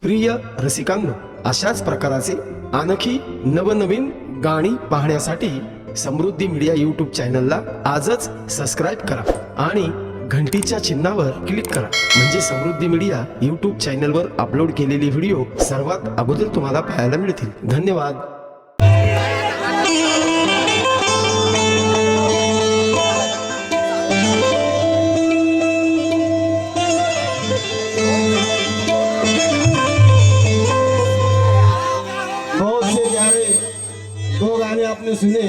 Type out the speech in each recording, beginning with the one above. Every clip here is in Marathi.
प्रिय रसिकांनो, अशाच प्रकाराचे आणखी नवनवीन गाणी पाहण्यासाठी समृद्धी मीडिया यूट्यूब चॅनलला आजच सबस्क्राईब करा आणि घंटीच्या चिन्हावर क्लिक करा, म्हणजे समृद्धी मीडिया यूट्यूब चॅनलवर अपलोड केलेले व्हिडिओ सर्वात अगोदर तुम्हाला पाहायला मिळतील. धन्यवाद. दो गाने आपने सुने,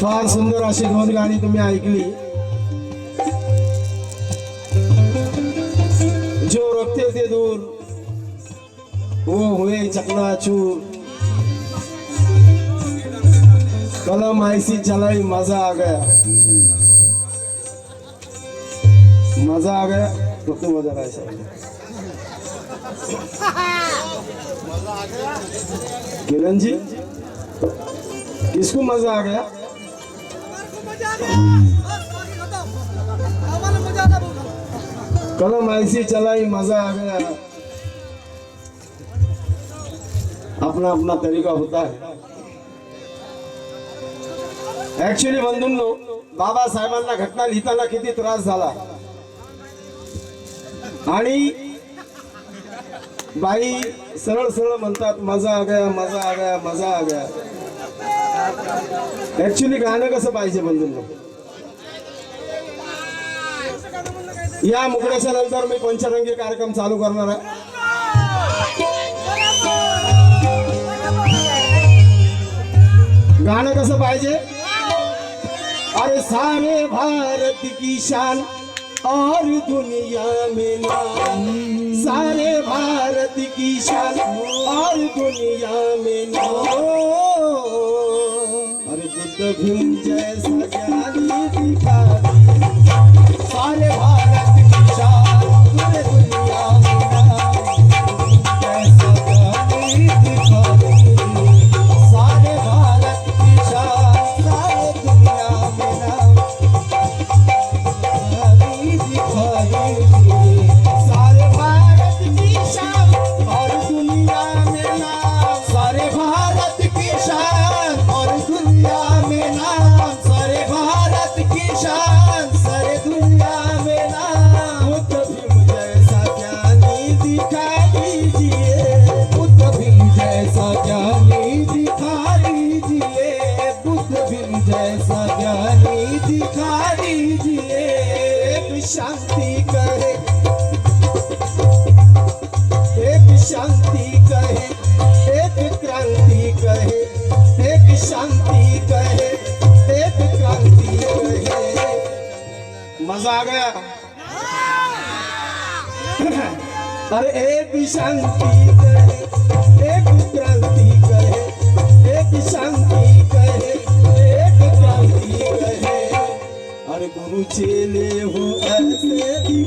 फार सुंदर अशी दोन गाणी तुम्ही ऐकली. जो रखते थे दूर वो हुए चकनाचूर, कलम ऐसी चलाई मजा आ गया. मजा आ गया तो तू मजा रहा किरण जी, किसको मजा आ गया? कलम ऐसी चलाई मजा आ गया. अपना अपना तरीका होता है. ऍक्च्युली बंधूंनो, बाबासाहेबांना घटना लिहिताना किती त्रास झाला आणि बाई सरळ सरळ म्हणतात मजा आ गया, मजा आ गया, मजा आ गया. ऍक्च्युली गाणं कसं पाहिजे बंधूंनो? या मुकड्याच्या नंतर मी पंचरंगी कार्यक्रम चालू करणार आहे. गाणं कसं पाहिजे? अरे सारे भारत की शान और दुनिया में नाम, सारे भारत की शान और दुनिया में नाम. अरे बुद्ध भीम जैसा ज्ञानी दिखा, सारे भारत की शान पूरे दुनिया में नाम, जैसा ज्ञानी दिखा. सारे भारत की शान सारे दुनिया में नाम दिखाई. सारे भारत की शान और दुनिया में नाम, सारे भारत की शान और दुनिया में नाम, सारे भारत की शान सारे दुनिया में नाम. बुद्ध भीम जैसा ज्ञानी दिखा दीजिए, बुद्ध भीम जैसा ज्ञानी दिखा दीजिए, बुद्ध भीम जैसा ज्ञानी दिखा दीजिए. एक शांति कहे, एक शांति कहे, एक क्रांति कहे, एक शांति कहे, एक क्रांति कहे. मजा आ गया? अरे एक शांति कहे, एक क्रांति कहे, एक शांति कहे, एक क्रांति कहे. अरे गुरु चेले हो ऐसे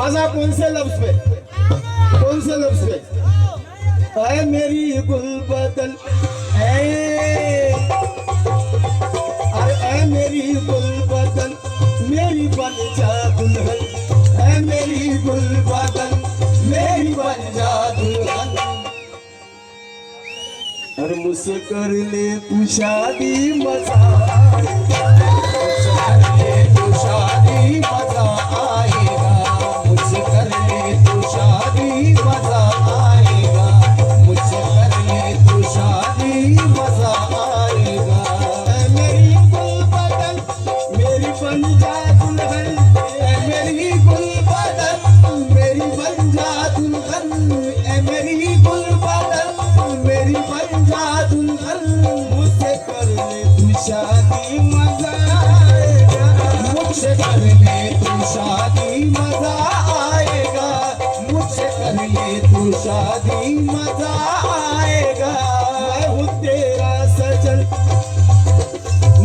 मजा कौन से लफ्ज पे, कौन से लफ्ज पे? ऐ मेरी गुलबदन, अरे ऐ मेरी गुलबदन मेरी बन जा दुल्हन, ऐ मेरी गुलबदन मेरी बन जा दुल्हन। अरे मुझसे कर ले तू शादी मजा आएगा, मुझसे कर ले तू शादी मजा आएगा, मुझसे कर ले तू शादी मजा आएगा, मुझसे कर ले तू शादी मजा आएगा। ऐ मेरी गुलबदन मेरी बन जा दुल्हन, ऐ मेरी गुलबदन मेरी बन जा दुल्हन, ऐ मेरी गुलबदन मेरी बन जा दुल्हन। मुझसे कर ले तू शादी मजा आएगा, मुझसे कर ले तू शादी मजा आएगा, मुझसे कर ले तू शादी मजा आएगा। मैं हूँ तेरा सजन,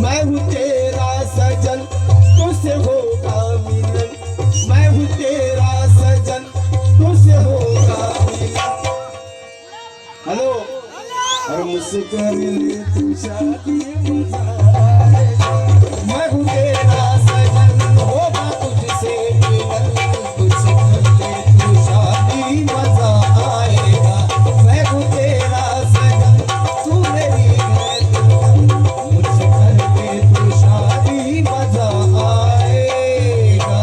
मैं हूँ तेरा सजन तुझसे होगा मिलन, मैं हूँ तेरा सजन तुझसे होगा मिलन। हेलो, और मुझसे कर ले तू शादी मजा आएगा, मैं हूँ तेरा सजन होगा तुझसे मिलन, तुझसे कर ले तू शादी मजा आएगा, मैं हूँ तेरा सजन तू मेरी है दुल्हन, मुझसे कर ले तू शादी मजा आएगा।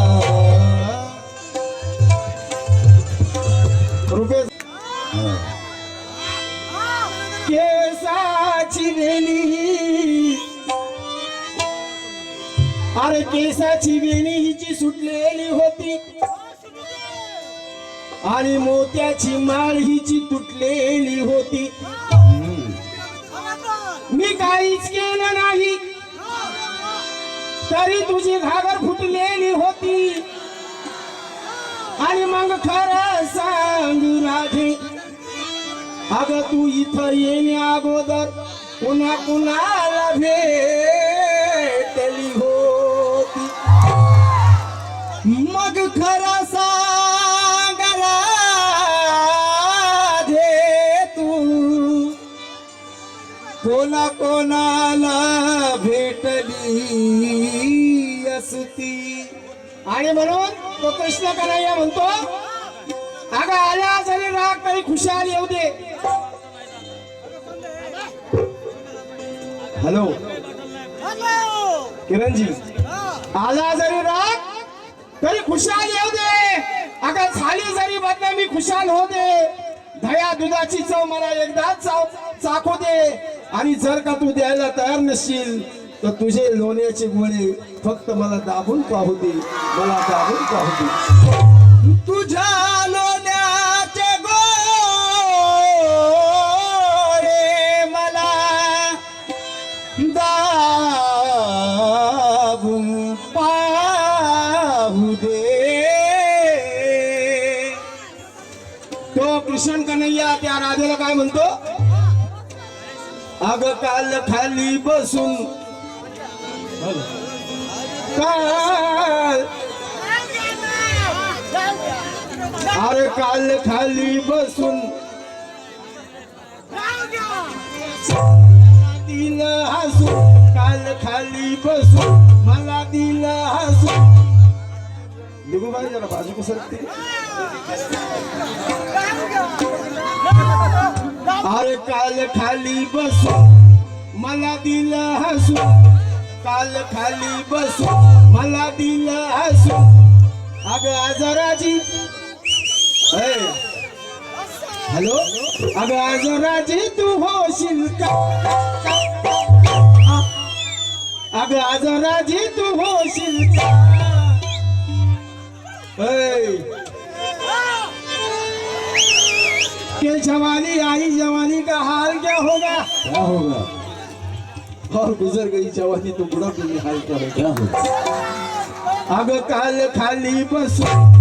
रुपये केसाची वेणी, अरे केसाची वेणी हिची सुटलेली होती आणि मोत्याची माळ हिची तुटलेली होती। मी काहीच केलं नाही तरी तुझी घागर फुटलेली होती, आणि मग खरं सांग राधे, अगं तू इथं येण्या अगोदर पुन्हा कुणाला भेटली होती? मग खरं सांग राधे, तू कोणा कोणाला भेटली असती? आणि म्हणून तो कृष्ण कन्हैया म्हणतो, अगं आला जरी राग तरी खुशाल येऊ दे। हॅलो किरणजी, आला जरी राग तरी खुशाल येऊ दे, अगं झाली जरी बदनामी खुशाल हो दे, दया दुधाची चव मला एकदा चाखू दे, आणि जर का तू द्यायला तयार नसशील तर तुझे लोण्याचे गोळे फक्त मला दाबून पाहू दे, मला दाबून पाहू दे। तुझ्या लोण्याचे गोळे मला दाबून पाहू दे। तो कृष्ण कन्हैया त्या राधेला काय म्हणतो, अगं काल खाली बसून, काल अरे काल खाली बसून दिलं हसून, काल खाली बसून मला दिलं हसून। निघू बाई जरा बाजू को सरकते, अरे काल खाली बसून मला दिलं हसून, काल खाली बसून मला दिलं हसून। अगं आजराजी, हॅलो, अगं आजराजी तू होशील का, अगं आजराजी तू होशील का? के जवानी आई जवानी का हाल क्या होगा? क्या होगा? और गुजर गई जवानी तो बुढ़ापे में हाल क्या होगा? क्या होगा? अगं काल खाली बसून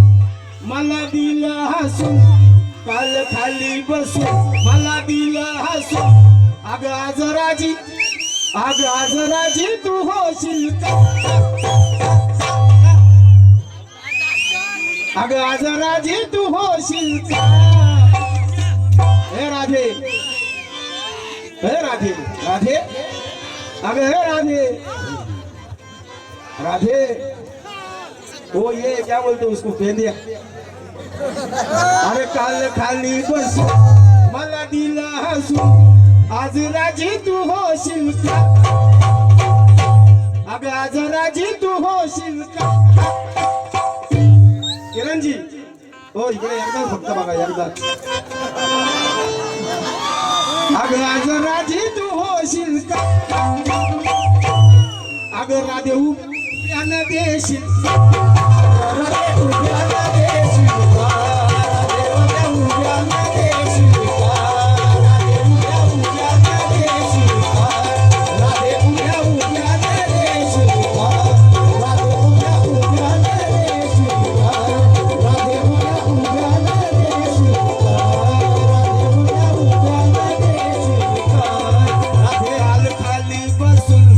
मला दिलं हसून, काल खाली बसून मला दिलं हसून। अगं आजराजी, अगं आजराजी तू होशील का? अगं आज राजे तू होशील का हे राधे हे राधे राधे अगं हे राधे राधे ओ ये क्या बोलते उसको पेंदिया अरे काल खाली बस मला दिला हसून आज राजे तू होशील का अगं आज राजे तू होशील का किरणजी हो इकडे एकदा फक्त बघा एकदा अगं आज राजे तू होशील का अगं राधे उभ्यानं देशील राधे उभ्यानं देशील का? राधे उभ्यानं देशील का? राधे उभ्यानं देशील का? राधे उभ्यानं देशील का? राधे उभ्यानं देशील का? राधे उभ्यानं देशील का? राधे आल खाली बसून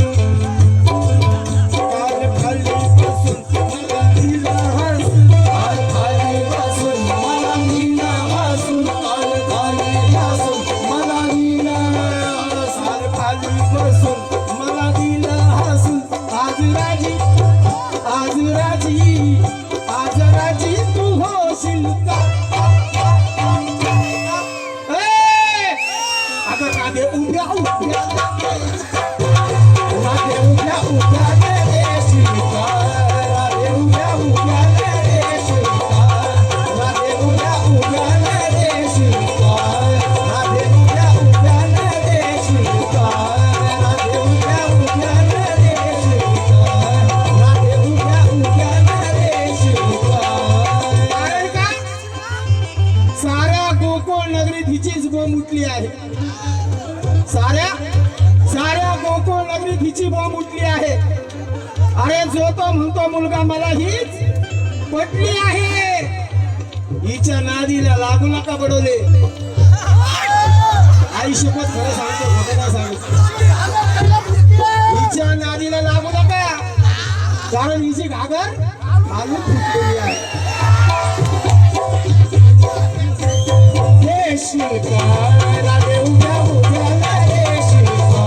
आज राजी तू होशील का अगं राधे उभ्या उभ्या राधे उभ्या उभ्या देशील का राधे उभ्या उभ्या देशील का राधे उभ्या उभ्या देशील का राधे उभ्या उभ्या देशील का राधे उभ्या उभ्या देशील का राधे उभ्या उभ्या देशील का कारण का साऱ्या गोकुळ नगरीत हिचीच बोंब उठली आहे साऱ्या गोकुळ नगरीत हिची बॉम्ब उठली आहे अरे जो तो म्हणतो मुलगा मला हीच पटली आहे हिच्या नादीला लागू नका बडोले आई शपथ खरं सांगतो खोटं नाही सांगतो हिच्या नादीला लागू नका कारण हिची घागर घालून फुटलेली आहे देशील का राधे उभ्या उभ्या देशील का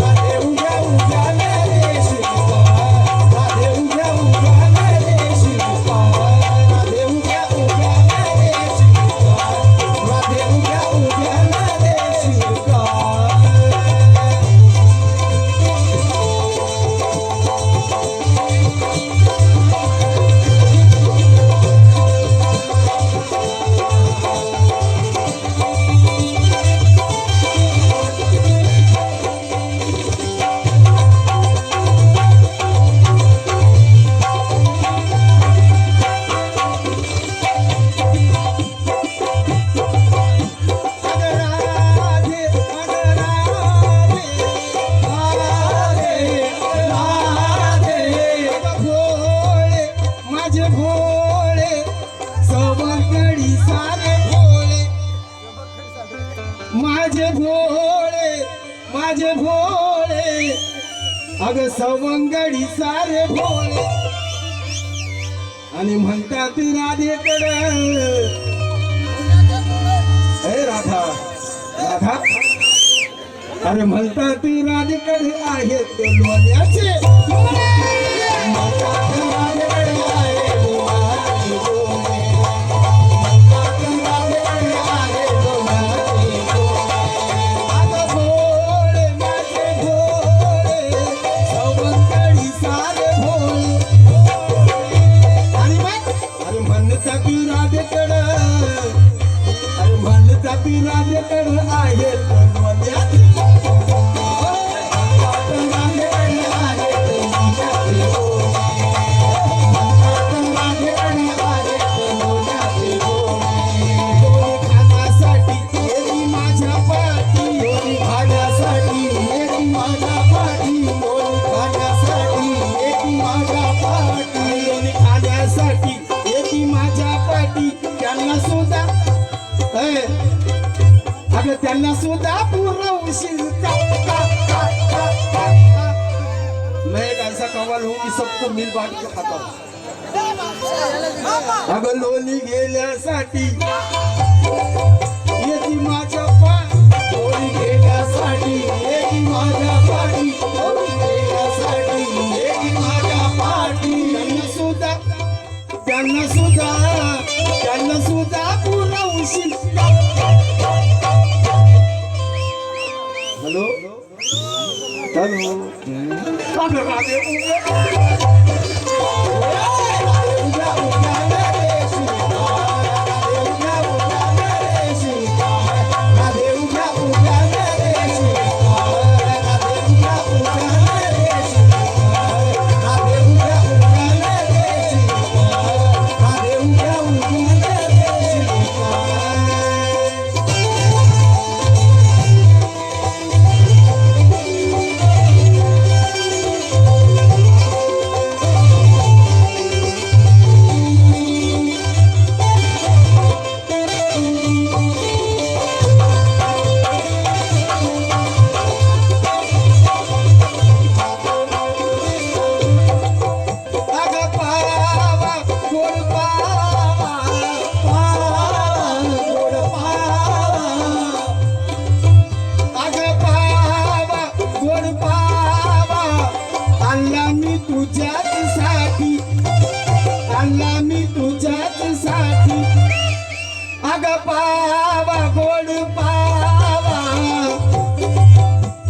राधे उभ्या उभ्या देशील का राधे उभ्या उभ्या देशील का राधे उभ्या उभ्या देशील का राधे उभ्या उभ्या देशील का माझे भोळे अगं सवंगडी सारे भोळे आणि म्हणतात राधेकडे हे राधा राधा अरे म्हणतात राधेकडे आहेत लोण्याचे म्हणतात राधेकडे आहे लोण्याचे गोणे. म्हणतात राधेकडे आहे लोण्याचे गोणे. अगं भोळे माझे भोळे सवंगडी सारे भोळे आणि मग अरे म्हणतात राधेकडे अरे म्हणतात राधेकडे आहे लोण्याचे त्यांना सुद्धा पुरवशील का? मैं एक ऐसा कव्वाल हूँ कि सबको मिल बांट के खाता हूँ अगं लोणी गेल्यासाठी येती माझ्या लोणी गेल्यासाठी येती माझ्या पाठी लोणी गेल्यासाठी येती माझ्या पाठी त्यांना सुद्धा पुरवशील. हॅलो हॅलो अगं राधे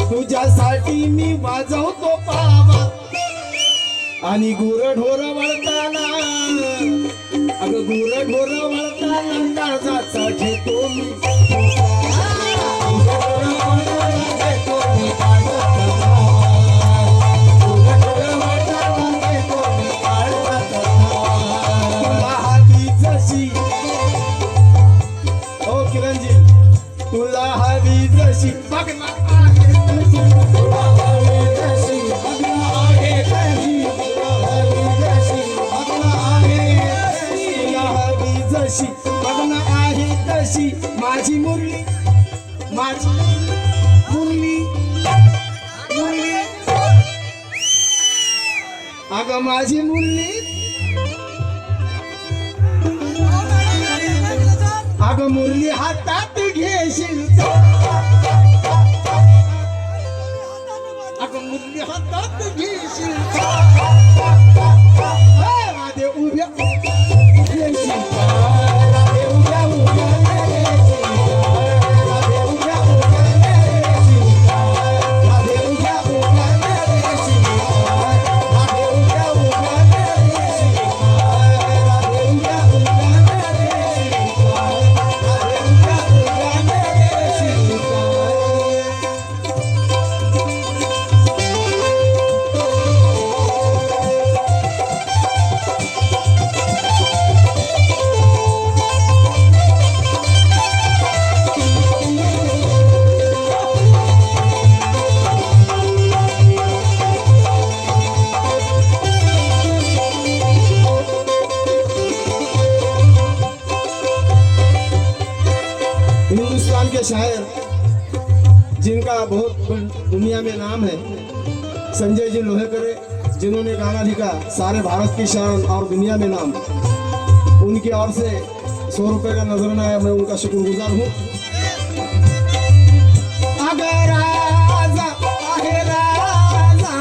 तुझ्यासाठी मी वाजवतो पावा आणि गुरढोर वळताना अगं गुरढोर वळताना काळजाचा घेतो मी तुला हवी जशी ओ किरणजी तुला हवी जशी बघ ना माझी मुरली अगं माझी मुरली अगं मुरली हातात घेशील अगं मुरली हातात घेशील राधे उभ्या घेशील हिंदुस्तान के शायर जिनका बहुत दुनिया में नाम है संजय जी लोहेकरे जिन्होंने गाना लिखा सारे भारत की शान और दुनिया में नाम उनकी ओर से 100 रुपए का नजराना है मैं उनका शुक्रगुजार हूँ. अगर राजा आहे राजा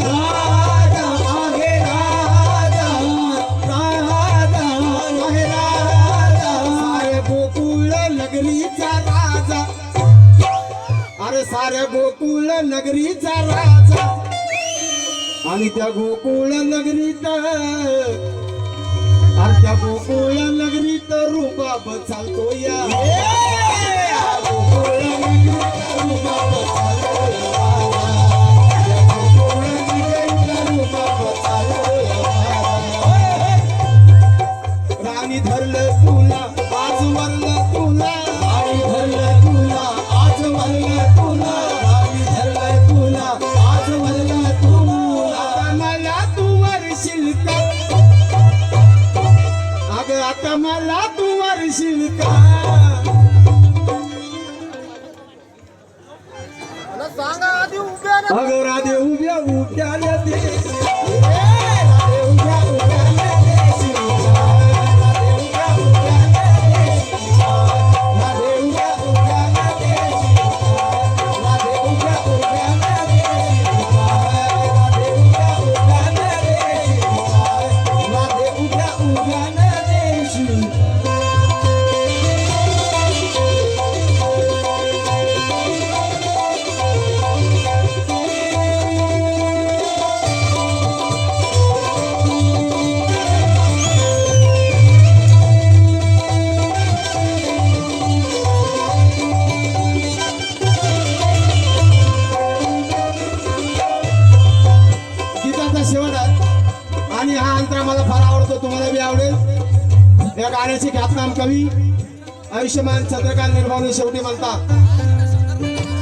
राजा आहे राजा राजा आहे राजा सारे गोकुळ नगरीचा राजा अरे सारे गोकुळ नगरीचा राजा आणि त्या गोकुळ नगरीत अरे त्या गोकुळ नगरीत रुबाब चालतो या गोकुळ नगरीत रुबाब चालतो या गोकुळ नगरीत रुबाब चालतो या राणी धरलं तुला आज वरलं तुला राणी धरलं तुला आज वरलं तुला राणी धरलं तुला आज वरलं तुला मला तू वरशील का अगं आता मला तू वरशील का अगं राधे उभ्या उभ्या देशील का उद्यान देशील. गीताचा शेवट आहे आणि हा अंतरा मला फार आवडतो, तुम्हाला बी आवडेल. या गाण्याचे ख्यातनाम कवी आयुष्यमान चंद्रकांत निर्माणे शेवटी म्हणतात,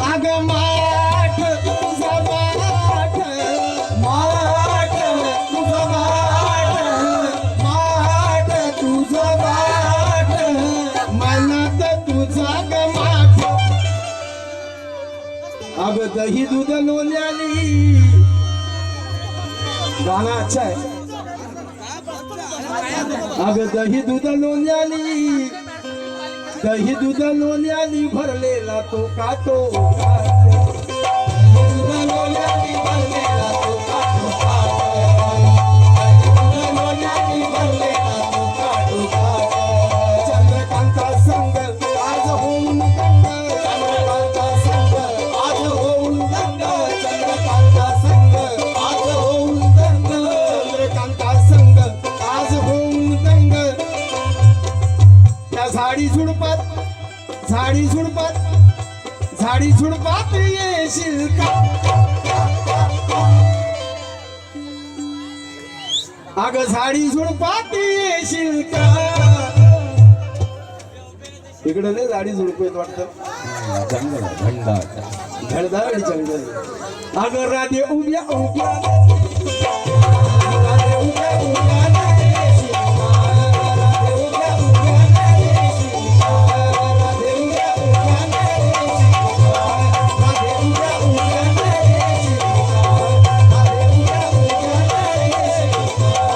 अग माठ तुझा माठ, माठ तुझा माठ, माठ तुझा माठ, मनात तुझा ग माठ. अग दही दूध लोल्याली. गाना अच्छा है. अग दही दूध लोण्याली, दही दूध लोण्याली भरलेला तो काटो. दही दूध लोण्याली भरलेला तो काटो काटो. दही दूध लोण्याली भरलेला तो काटो काटो. चंद्रकांता संग आज होऊन दंग, चंद्रकांता संग आज होऊन दंग, चंद्रकांता संग आज होऊन दंग, चंद्रकांता संग आज होऊन दंग. त्या झाडी झुडपात, झाडी झुडपात, झाडी झुडपात येशील का. अग झाडी झुडपात येशील का. इकडे नाही झाडी झुडप येत वाटतं, जंगल घनदाट घडदाड जंगल. अग राधे उभ्या उभ्या, राधे उभ्या उभ्या येशील का. राधे उभ्या उभ्या येशील का. राधे उभ्या उभ्या येशील का. राधे उभ्या उभ्या येशील का. राधे उभ्या उभ्या येशील का. राधे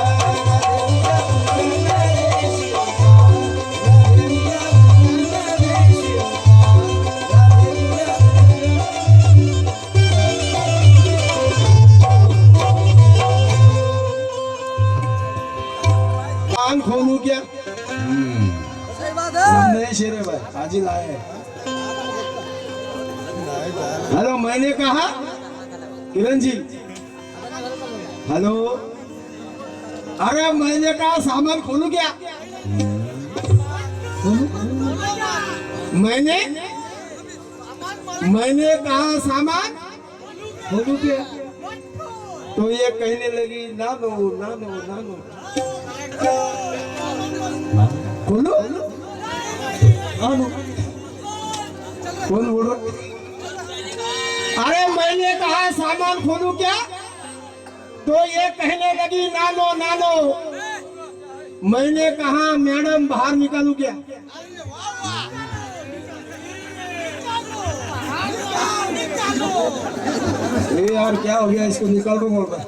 उभ्या उभ्या येशील का. राधे उभ्या उभ्या येशील का. राधे उभ्या कान खोलू क्या. नहीं शेरे भाई हाजी लाए. हेलो, मैंने कहा किरण जी. हेलो, अरे मैंने कहा सामान खोलू क्या. मैंने कहा सामान खोलू क्या. तो ये कहने लगी ना नो ना नो ना नो. खोलो. कौन बोल रहा. अरे मैंने कहा सामान खोलू क्या, तो ये कहने लगी नानो नानो. मैंने कहा मैडम बाहर निकालू क्या. ये यार क्या हो गया, इसको निकाल दो बोल रहा.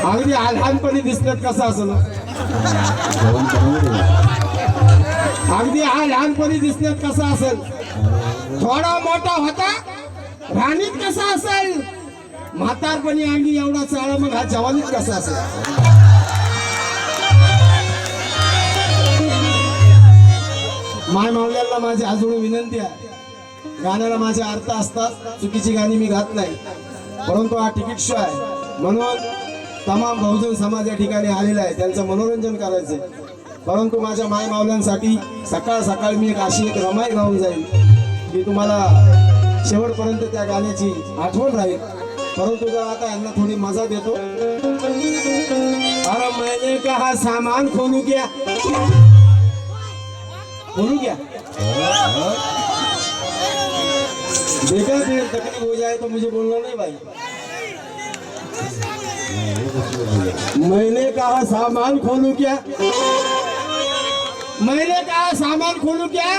अगदी लहानपणी दिसण्यात कसं असलं. जेवण करून अगदी हा लहानपणी दिसण्यात कसा असेल, थोडा मोठा होता राणीत कसा असेल, म्हातारपणी अगदी एवढा चाळा, मग हा जवानीत कसा असेल. माय मावल्याला माझी अजून विनंती आहे, गाण्याला माझे अर्थ असतात, चुकीची गाणी मी गात नाही, परंतु हा तिकीट शो आहे म्हणून तमाम बहुजन समाज या ठिकाणी आलेला आहे, त्यांचं मनोरंजन करायचंय. परंतु माझ्या माय मावल्यांसाठी सकाळ सकाळ मी एक अशी एक रमाई गाऊन जाईल की तुम्हाला शेवटपर्यंत त्या गाण्याची आठवण राहील. परंतु जर आता यांना थोडी मजा देतो. अरे मैंने कहा सामान खोलू क्या, खोलू क्या, देखा फिर तकलीफ हो जाए तो मुझे बोलना नहीं भाई. मैंने कहा सामान खोलू क्या, मैंने कहा सामान खोलू क्या,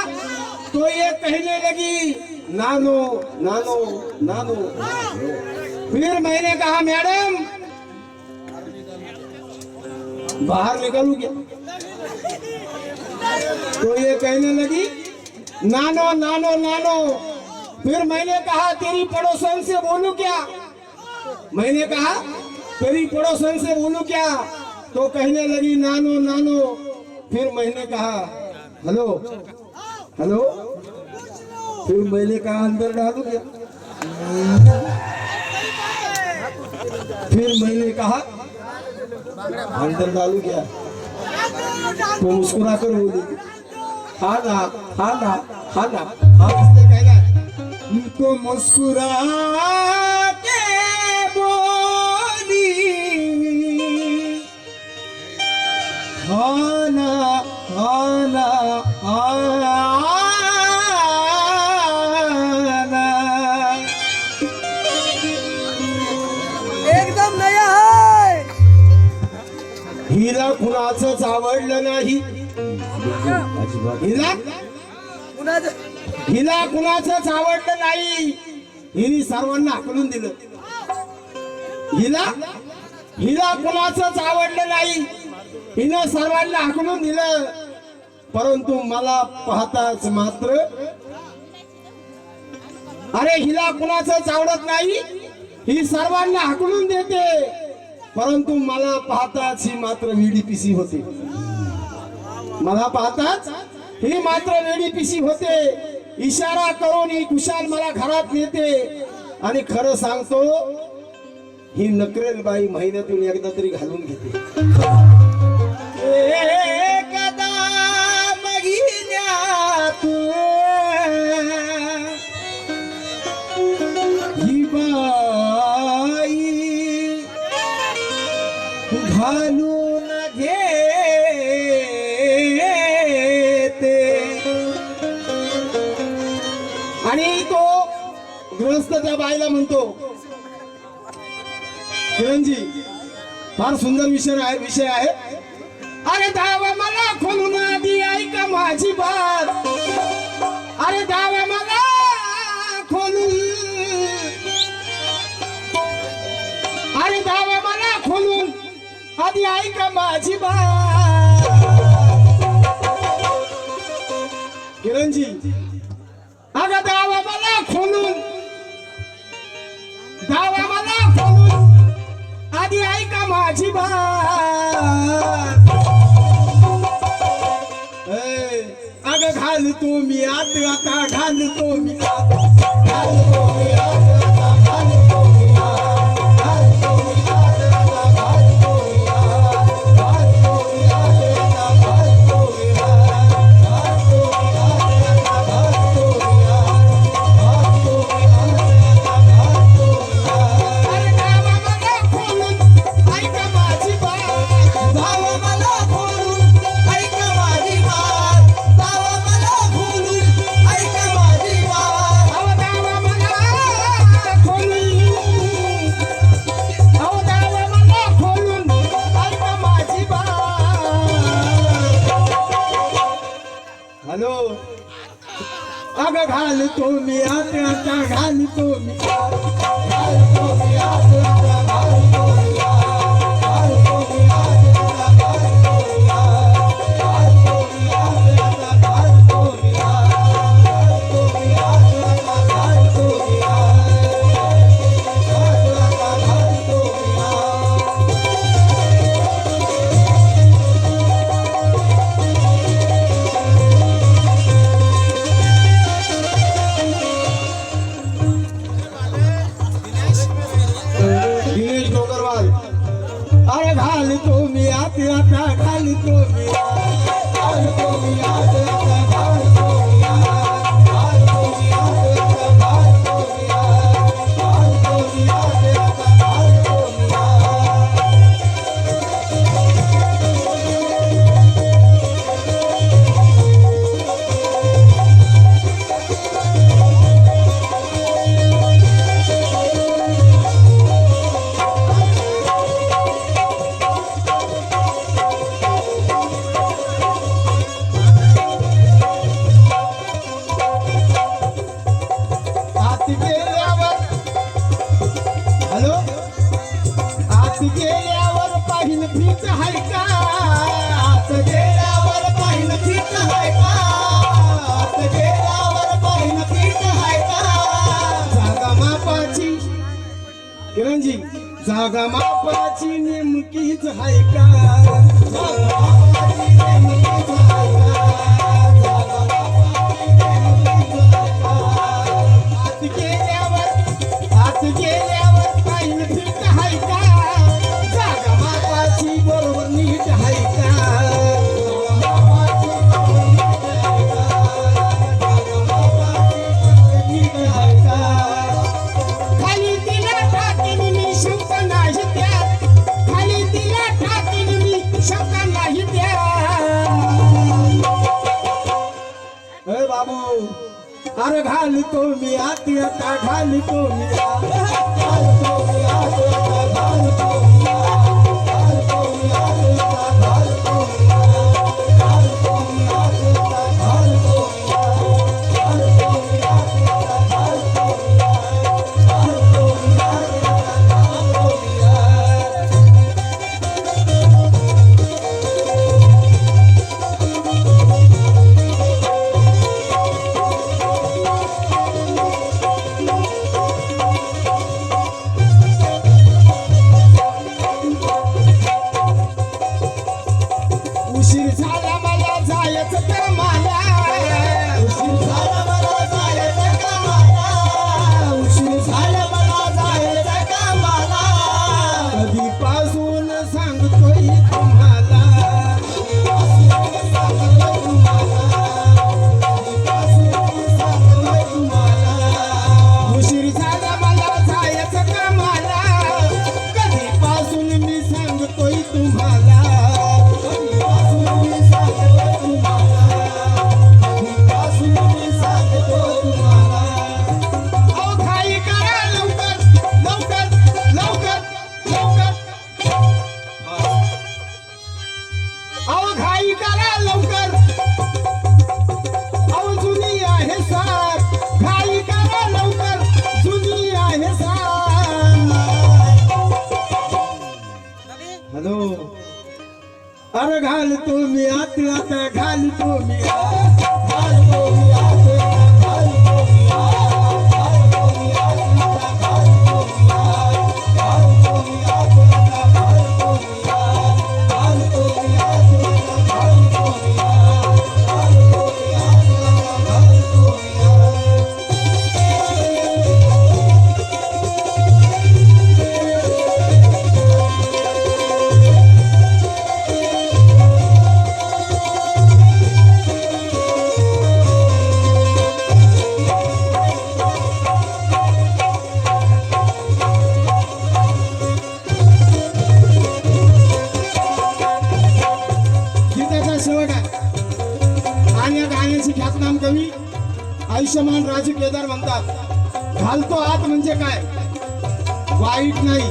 तो ये कहने लगी नानो नानो नानो. फिर मैंने कहा मैडम बाहर निकलू क्या, तो ये कहने लगी नानो नानो नानो. फिर मैंने कहा तेरी पड़ोसन से बोलूं क्या, मैंने कहा तेरी पड़ोसन से बोलूं क्या, तो कहने लगी नानो नानो. फिर मैंने कहा हेलो हेलो. फिर मैंने कहा अंदर डालू क्या, फिर मैंने कहा अंदर डालू क्या, तो मुस्कुरा कर बोली हाँ ना हाँ ना हाँ ना. हाँ इसने कहना है तो मुस्कुरा के बोली हाँ ना हाँ ना हाँ ना. एकदम नया है. हिला कुणाचंच आवडलं नाही, हिला कुणाचं हिला कुणाचंच आवडलं नाही, हिने सर्वांना हाकलून दिलं. हिला हिला कुणाचंच आवडलं नाही, हिनं सर्वांना हाकलून दिलं. परंतु मला पाहताच मात्र, अरे हिला कुणाचंच आवडत नाही, ही सर्वांना हाकलून देते, परंतु मला पाहताच ही मात्र वेडीपिसी होते. मला पाहताच ही मात्र वेडीपिसी होते. इशारा करून ही कुशाल मला घरात नेते. आणि खरं सांगतो ही नकरेल बाई महिन्यातून एकदा तरी घालून घेते. एकदा महिन्यातून ही बाई घालून घेते. आणि तो गृहस्थ त्या बाईला म्हणतो, किरणजी फार सुंदर विषय आहे. अरे दावा मला खोलून आधी ऐका माझी बात, अरे दावा मला खोलून, अरे दावा मला खोलून आधी ऐका माझी बात. किरणजी अगं दावा मला खोलून, दावा मला खोलून आधी ऐका माझी बात. अगं घालतो मी आत, आता घालतो मी आत, घालतो मी आत, आता घालतो मी आत, घालतो मी आत, आता घालतो मी आत, घालतो मी आत, आता घालतो मी आत, घालतो मी आत, आता घालतो मी आत, घालतो मी आत, आता घालतो मी आत. अरे दावा मला खोलून ऐका माझी बात, दावा मला खोलून ऐका माझी बात, दावा मला खोलून ऐका माझी बात. अहो दावा मला खोलून, अहो दावा मला खोलून ऐका माझी बात. हॅलो अगं घालतो मी आत, आता घालतो मी आत, घालतो मी आत, आता घालतो मी आत, घालतो मी आत, आता घालतो मी आत, घालतो मी आत, आता घालतो किरणजी जागा मापाची नेमकीच हाय का जागा मापाची नेमकीच हाय का जागा मापाची नेमकीच हाय का आत गेल्यावर पाहिलं फिट हाय का जागा मापाची बरोबर नीट हाय का जागा मापाची नीट हाय का खाली तिला टाकीन मी शंका नाही त्यात खाली तिला टाकीन मी शंका नाही त्यात ए बाबू अरे घालतो मी आत आता घालतो मी आत घालतो मी आत आता घालतो मी आत घालतो मी आत आता घालतो मी आत घालतो मी आत आता घालतो मी आत घालतो मी आत आता घालतो मी आत घालतो मी आत आता घालतो मी आत उशीर झाला मला जायचं कामाला उशीर झाला मला जायचं कामाला उशीर झाला मला जायचं कामाला कधीपासून सांगतोय तुम्हाला कधीपासून सांगतोय तुम्हाला उशीर झाला मला जायचं कामाला कधीपासून मी सांगतोय तुम्हाला हॅलो अरे घालतो मी आत आता घालतो मी आत घालतो मी आत आता घालतो मी आत घालतो मी आत आता घालतो मी आत घालतो मी आत आता घालतो मी आत घालतो मी आत आता घालतो मी आत घालतो मी आत आता घालतो मी आत गीताचा शेवट आहे आणि या गाण्याची ख्यातनाम कवी आयुष्यमान राजू केदार म्हणतात घालतो आत म्हणजे काय वाईट नाही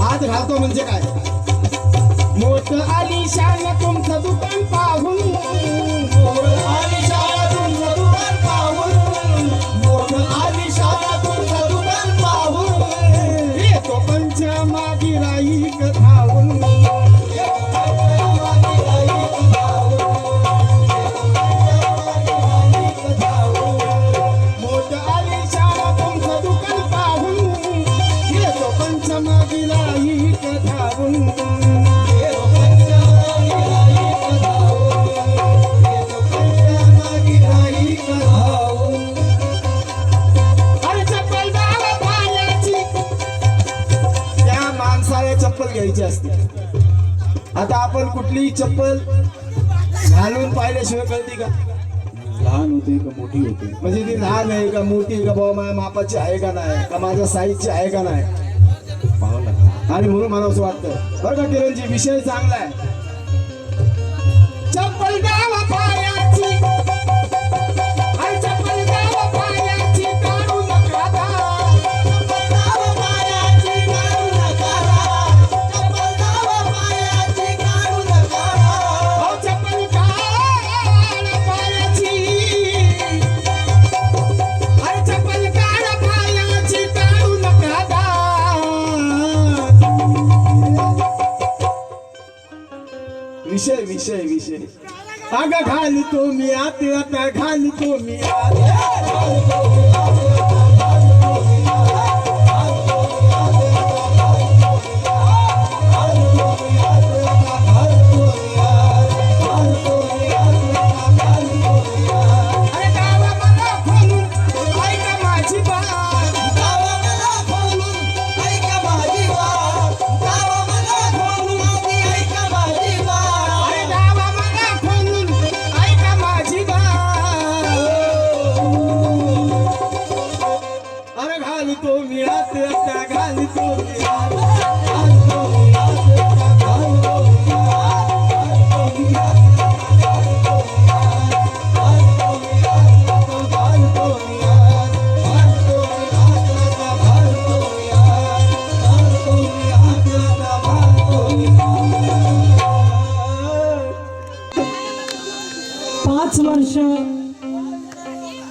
आत घालतो म्हणजे काय मोठं आलिशान तुमचं दुकान पाहून मोठं आलिशान तुमचं दुकान पाहून मोठं आलिशान तुमचं दुकान पाहून येतो पंचमागी राईक धावून मोठं आलिशान तुमचं दुकान पाहून येतो पंचमागी राईक धावून येतो पंचमागी राईक धावून येतो पंचमागी राईक धावून अरे चप्पल बाबा पायाची त्या माणसाला चप्पल घ्यायची असते आता आपण कुठलीही चप्पल घालून पाहिल्याशिवाय कळते का लहान होते का मोठी होते म्हणजे ती लहान आहे का मोठी आहे का बाबा माझ्या मापाची आहे का नाही का माझ्या साईजची आहे का नाही पाहावं लागतं आणि म्हणून मला असं वाटतं बरं का किरणजी विषय चांगला आहे चप्पल गावा पायाची अरे चप्पल गावा पायाची काढू नका दार. चप्पल गावा पायाची काढू नका दार. चप्पल गावा पायाची काढू नका दार. अहो, चप्पल काढा पायाची अरे चप्पल काढा पायाची काढू नका दार. विषय विषय विषय अगं घालतो मी आत आता घालतो मी आत घालतो मी आत आता घालतो मी आत घालतो मी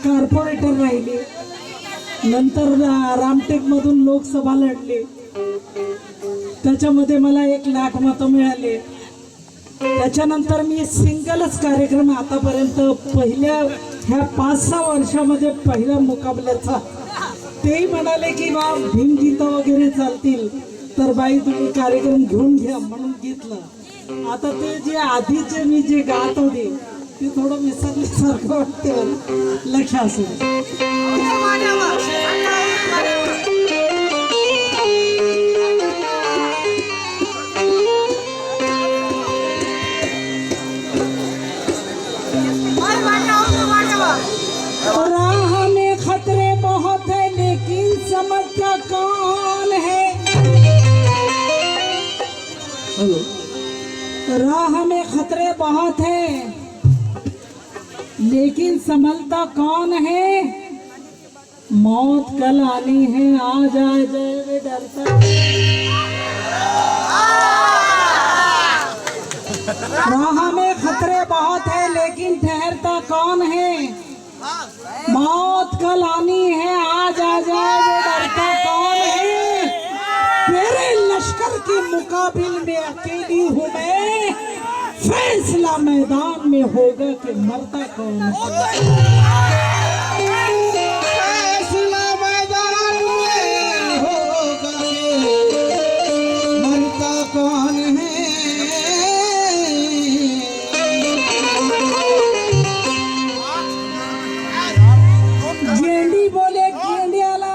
कॉर्पोरेटर राहिले, नंतर रामटेक मधून लोकसभा लढले, त्याच्यामध्ये मला 1,00,000 मतं मिळाले. त्याच्यानंतर मी सिंगलच कार्यक्रम आतापर्यंत पहिल्या ह्या 5-6 वर्षामध्ये पहिल्या मुकाबल्याचा, तेही म्हणाले की बा भीमगीतं वगैरे चालतील तर बाई तुम्ही कार्यक्रम घेऊन घ्या म्हणून घेतलं. आता ते जे आधीचे मी जे गात होते ते थोडं विसरल्यासारखं वाटते मला. लक्ष असू दे. राह में खतरे बहुत है लेकिन समझता कौन है. राह में खतरे बहुत है लेकिन संभलता कौन है. मौत कल आनी है आज आ जाए वे डरता. राह में खतरे बहुत है लेकिन ठहरता कौन है. मौत कल आनी है आज आ जाए वो डरता कौन है. तेरे लश्कर के मुकाबिल में अकेली हूँ मैं. फैसला मैदान में होगा कि मरता कौन है. फैसला मैदान में होगा कि मरता कौन है. गेंडी बोले गेंडियाला.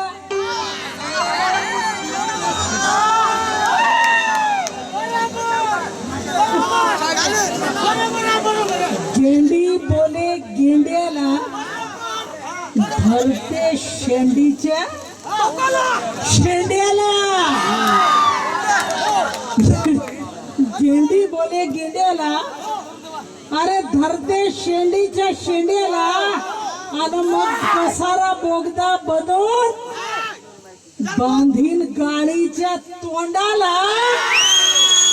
गेंडी बोले गेंड्याला धरते शेंडीच्या शेंड्याला. गेंडी बोले गेंड्याला अरे धरते शेंडीच्या शेंड्याला आणि मग कसारा बोगदा बनवून बांधीन गाडीच्या तोंडाला.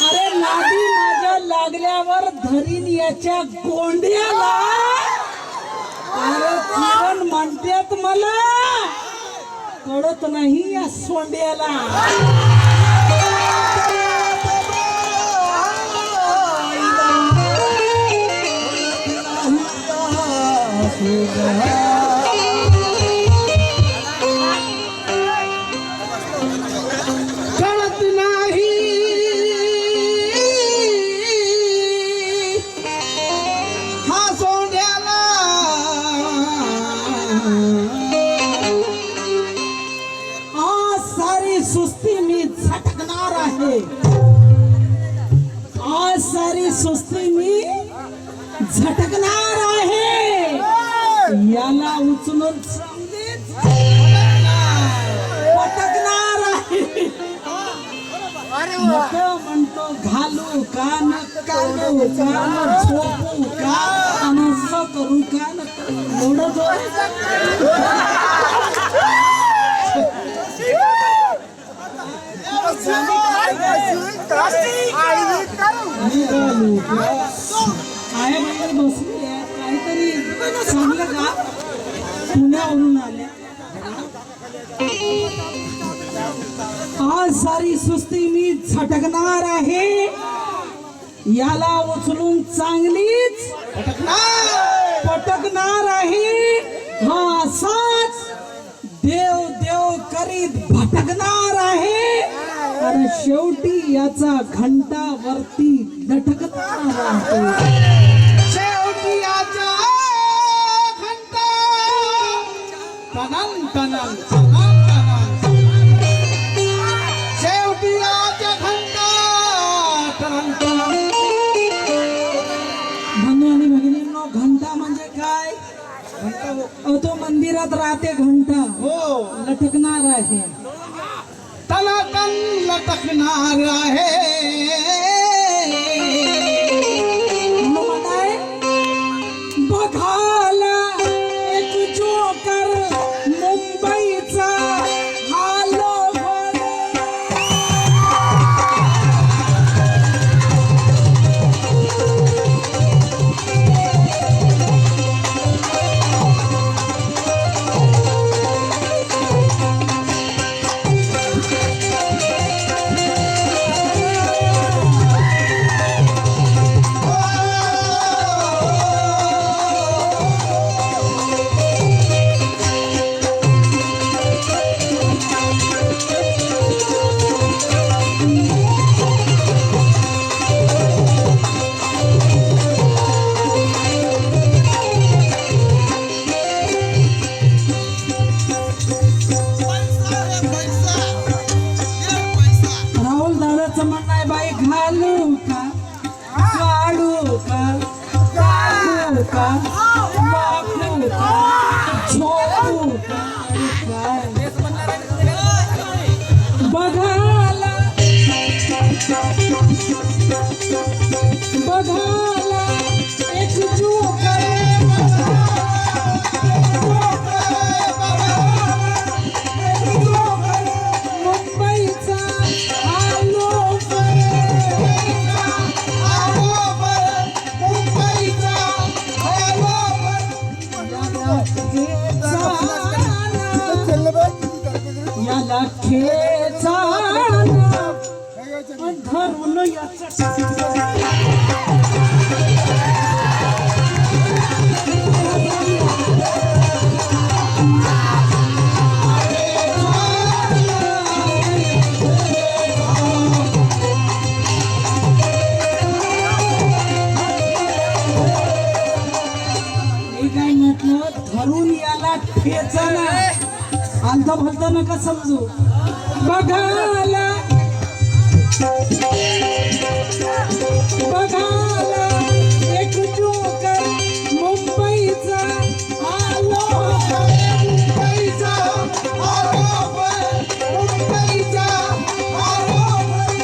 अरे लादी माझ्या लागल्यावर धरीन याच्या गोंड्याला. अरे किरण म्हणतात मला कळत नाही या सोंड्याला. कळत नाही हा सोंड्याला. आज सारी सुस्ती मी झटकणार आहे. आज सारी सुस्ती मी झटकणार आहे. याला उचलून समजेत पटकणार आहे. नको म्हणतो घालू का न काढू का न झोपू का आणि असं करू का न एवढं निघालू का आहे म्हणजे बसली आहे. काहीतरी चांगलं का पुण्यावरून आल्या. आज सारी सुस्ती मी झटकणार आहे. याला उचलून चांगलीच पटकणार आहे. हा असाच देव देव करीत भटकणार आहे आणि शेवटी याचा घंटा वरती लटकणार आहे. शेवटी आजा घंटा टनन टनन टनन टनन. शेवटी आजा घंटा टनन टनन. बंधू आणि भगिनींनो, घंटा म्हणजे काय. तो मंदिरात राहते घंटा, हो लटकणार आहे. टनाटन लटकणार आहे. म्हणाय बघाला एक जोकर मुंबईचा हालो याला खेचाना धरून याचा मी काय म्हटलं धरून याला ठेचाना आलता भलता नका समजू बघाला बघाला एक जोकर मुंबईचा आलो मुंबईचा आरोपर, मुंबईचा आरोपर.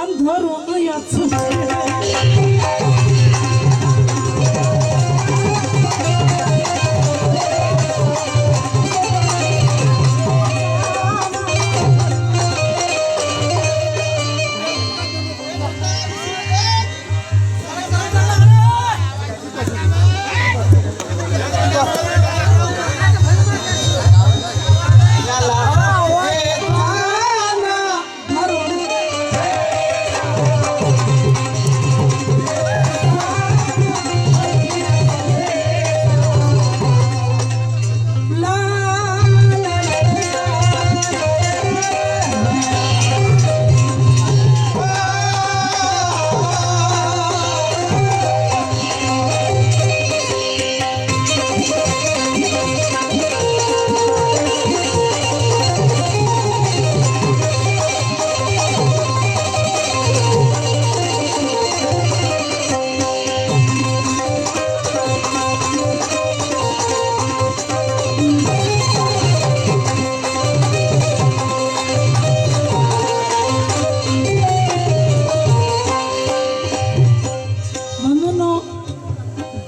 अंधरून याच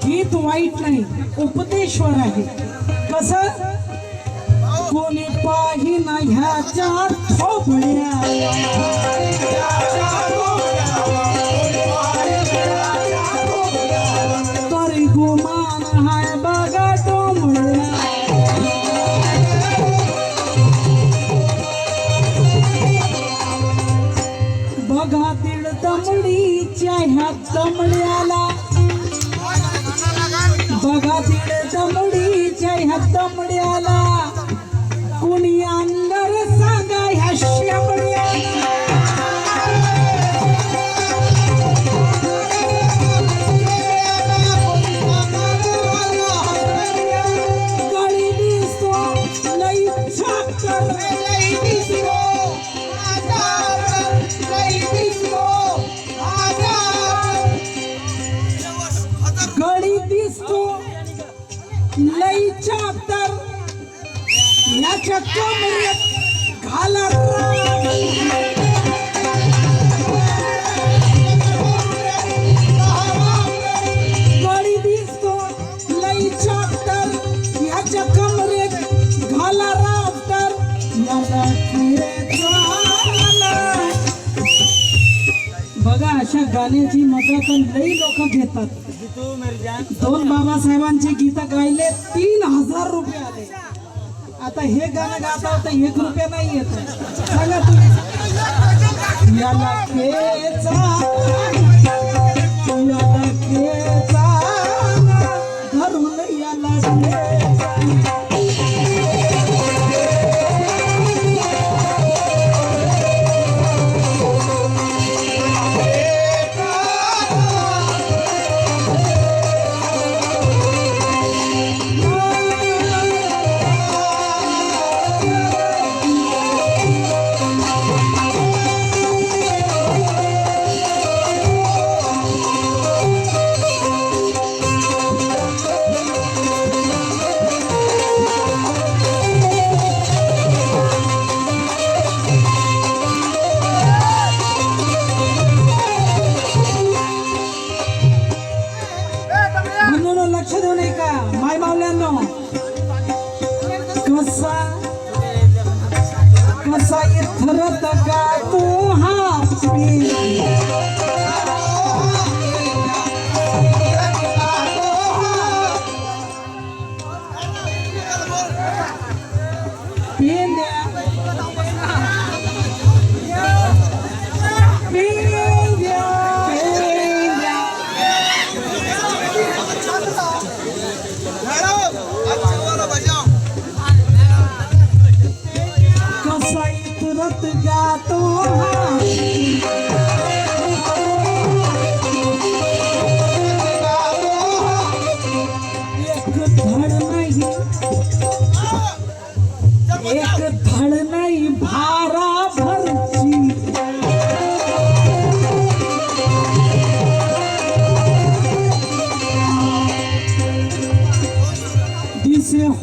गीत वाईट नाही उपदेश्वर आहे कसं कोणी पाहिना ह्याच्या थोबड्या तरी गुमान हाय बघा डोंबड्या बघा दीड दमडीच्या ह्या दमड्याला बघा तिकडे दमडीच्या ह्या दमड्याला कुणी अंगार सांगा ह्या शेबड्याला गळी दिसतो लई छाकर लई दिसतो आजार, लई दिसतो आजार. गळी दिसतो लई छाकर याच्या कमरेत घाला गळी दिसतो लई छाकर याच्या कमरेत घाला राफ्टर याला बघा अशा गाण्याची मदत लई लोक घेतात दोन बाबासाहेबांची गीतं गायले 3000 रुपये आले आता हे गाणं गाता होता 1 रुपया नाही येत सांगा तुम्ही याला खेचा याला खेचा धरून याला खेचा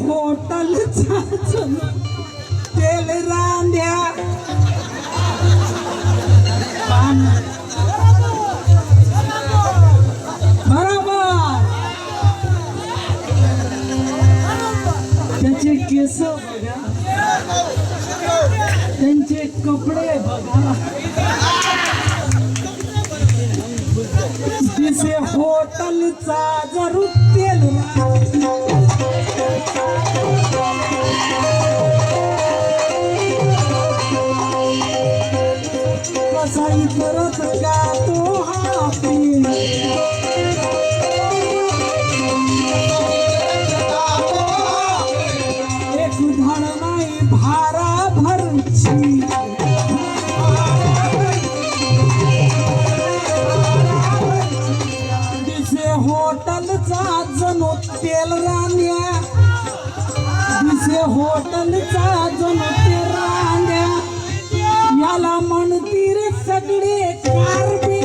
होटलचा तेल रांध्या बरोबर त्याचे केस बघा त्यांचे कपडे बघा दिसे होटलचा जरूर तेल कसाई करत गातो हा पीर एक धड नाही भारा भरची दिसे होटलचा जणू तेल रांध्या दिसे होटलचा जणू तेल रांध्या याला म्हणती रे सगळे कारबी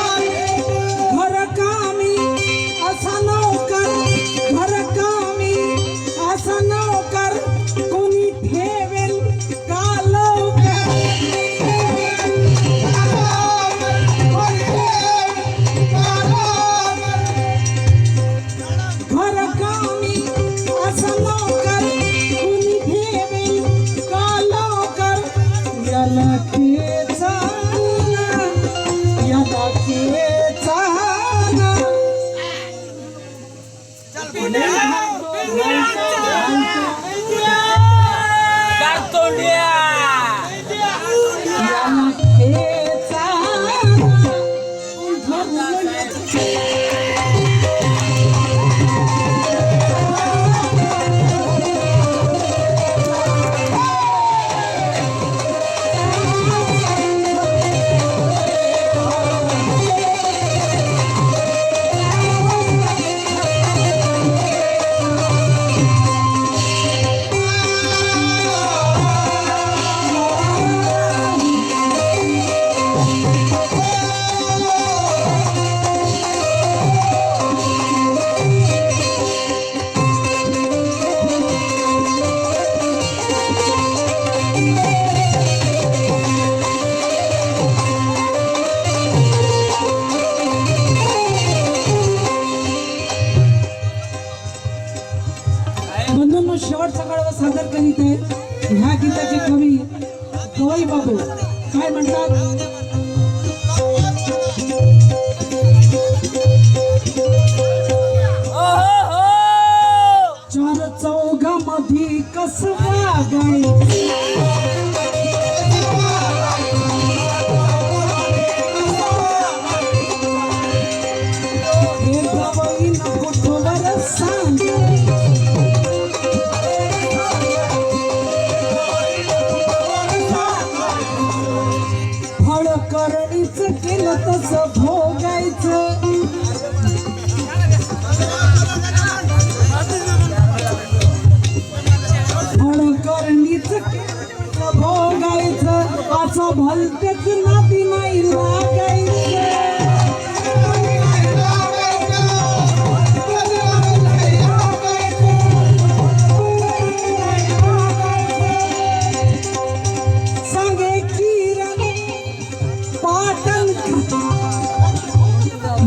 घर कामी असा नौकर घर कामी असा नौकर कोणी ठेवेल का लवकर घर कामी असं नौकर कुणी ठेवेल का लवकर याला केचा याला केचा याला केचा बंधूंनो शेवटचा कडवा सादर करीत आहे ह्या गीताचे कवी गवई बाबू काय म्हणतात चार चौघामध्ये कसं वागायचं हे गवई नको ठोवर सांग फळ करणीच केलं तसं भोगायचं फळ करणीच केलं भोगायचं असं भलतेच नाती नाही सांगे किरण पाटण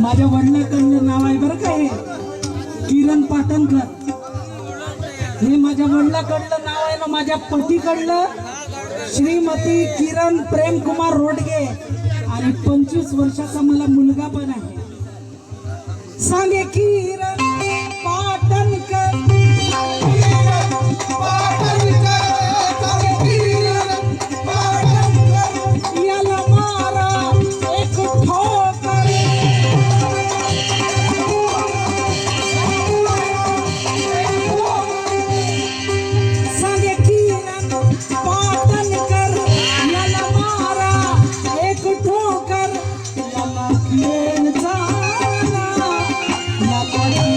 माझ्या वडिलांकडलं नाव आहे बरं का हे किरण पाटणकर हे माझ्या वडिलांकडलं नाव आहे ना माझ्या पतीकडलं श्रीमती किरण प्रेमकुमार रोडगे आणि 25 वर्षाचा मला मुलगा पण आहे सांगे किरण पाटणकर याला मारा एक ठोकर सांगे किरण पाटणकर याला मारा एक ठोकर याला खेळ झाला याला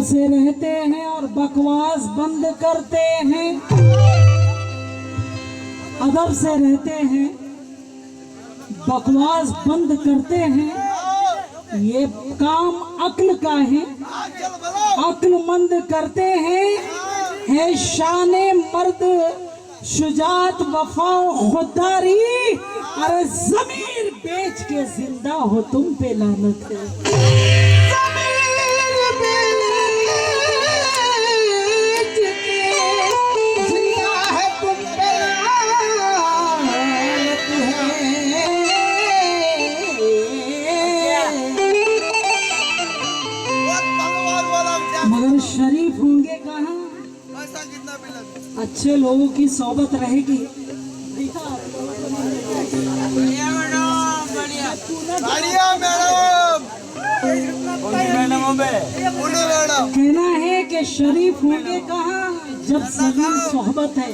अदब से रहते हैं और बकवास बंद करते हैं। अदब से रहते हैं, बकवास बंद करते हैं। ये काम अक्ल का है, अक्लमंद करते हैं। है शाने मर्द शुजात वफा खुददारी। अरे जमीर बेच के जिंदा हो तुम पे लानत है। मगर शरीफ होंगे कहाँ? अच्छे लोगों की सोबत रहेगी। कहना है कि शरीफ होंगे कहाँ जब जलील सोहबत है।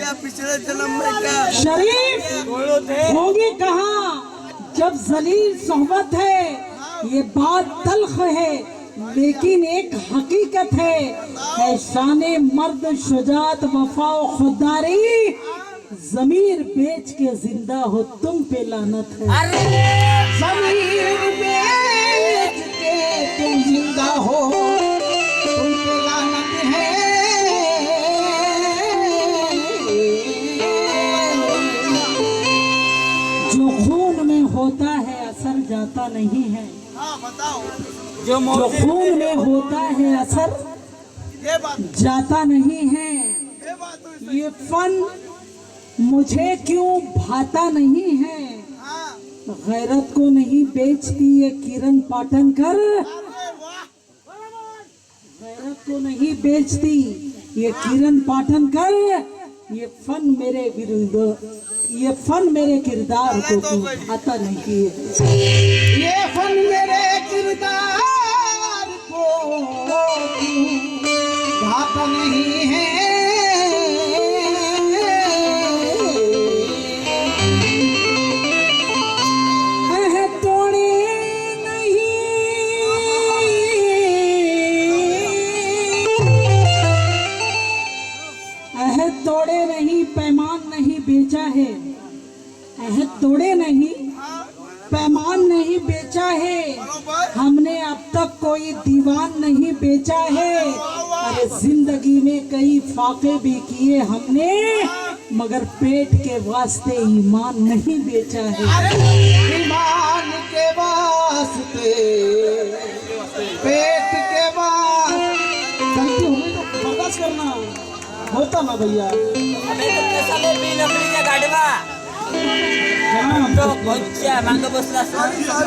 शरीफ होंगे कहाँ जब जलील सोहबत है। ये बात तल्ख है लेकिन एक हकीकत है शाने मर्द शुजात वफा खुददारी। जमीर बेच के जिंदा हो तुम पे लानत है। जमीर बेच के तुम जिंदा हो तुम पे लानत है। जो खून में होता है असर जाता नहीं है। जो खून में होता है असर जाता नहीं है। ये फन मुझे क्यों भाता नहीं है। गैरत को नहीं बेचती ये किरण पाटनकर। गैरत को नहीं बेचती ये किरण पाटनकर। ये फन मेरे किरदार को क्यों भाता नहीं है। ये फन मेरे किरदार को भाता नहीं है। तोड़े नहीं पैमान नहीं बेचा है। अहद तोड़े नहीं पैमान नहीं बेचा है। हमने अब तक कोई दीवान नहीं बेचा है। अरे जिंदगी में कई फाके भी किए हमने मगर पेट के वास्ते ईमान नहीं बेचा है। ईमान के वास्ते पेट के वास्ते बर्दाश्त करना होता ना भैया।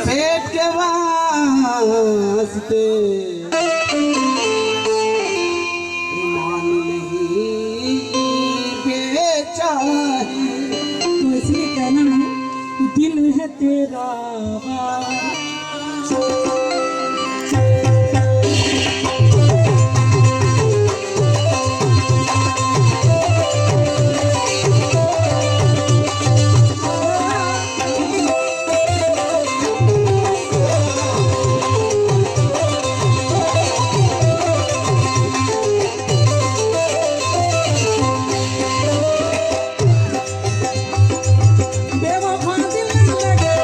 पेट के वास्ते ईमान नहीं बेचा है। तो इसलिए कहना है दिल है तेरा बेवफा दिल लगे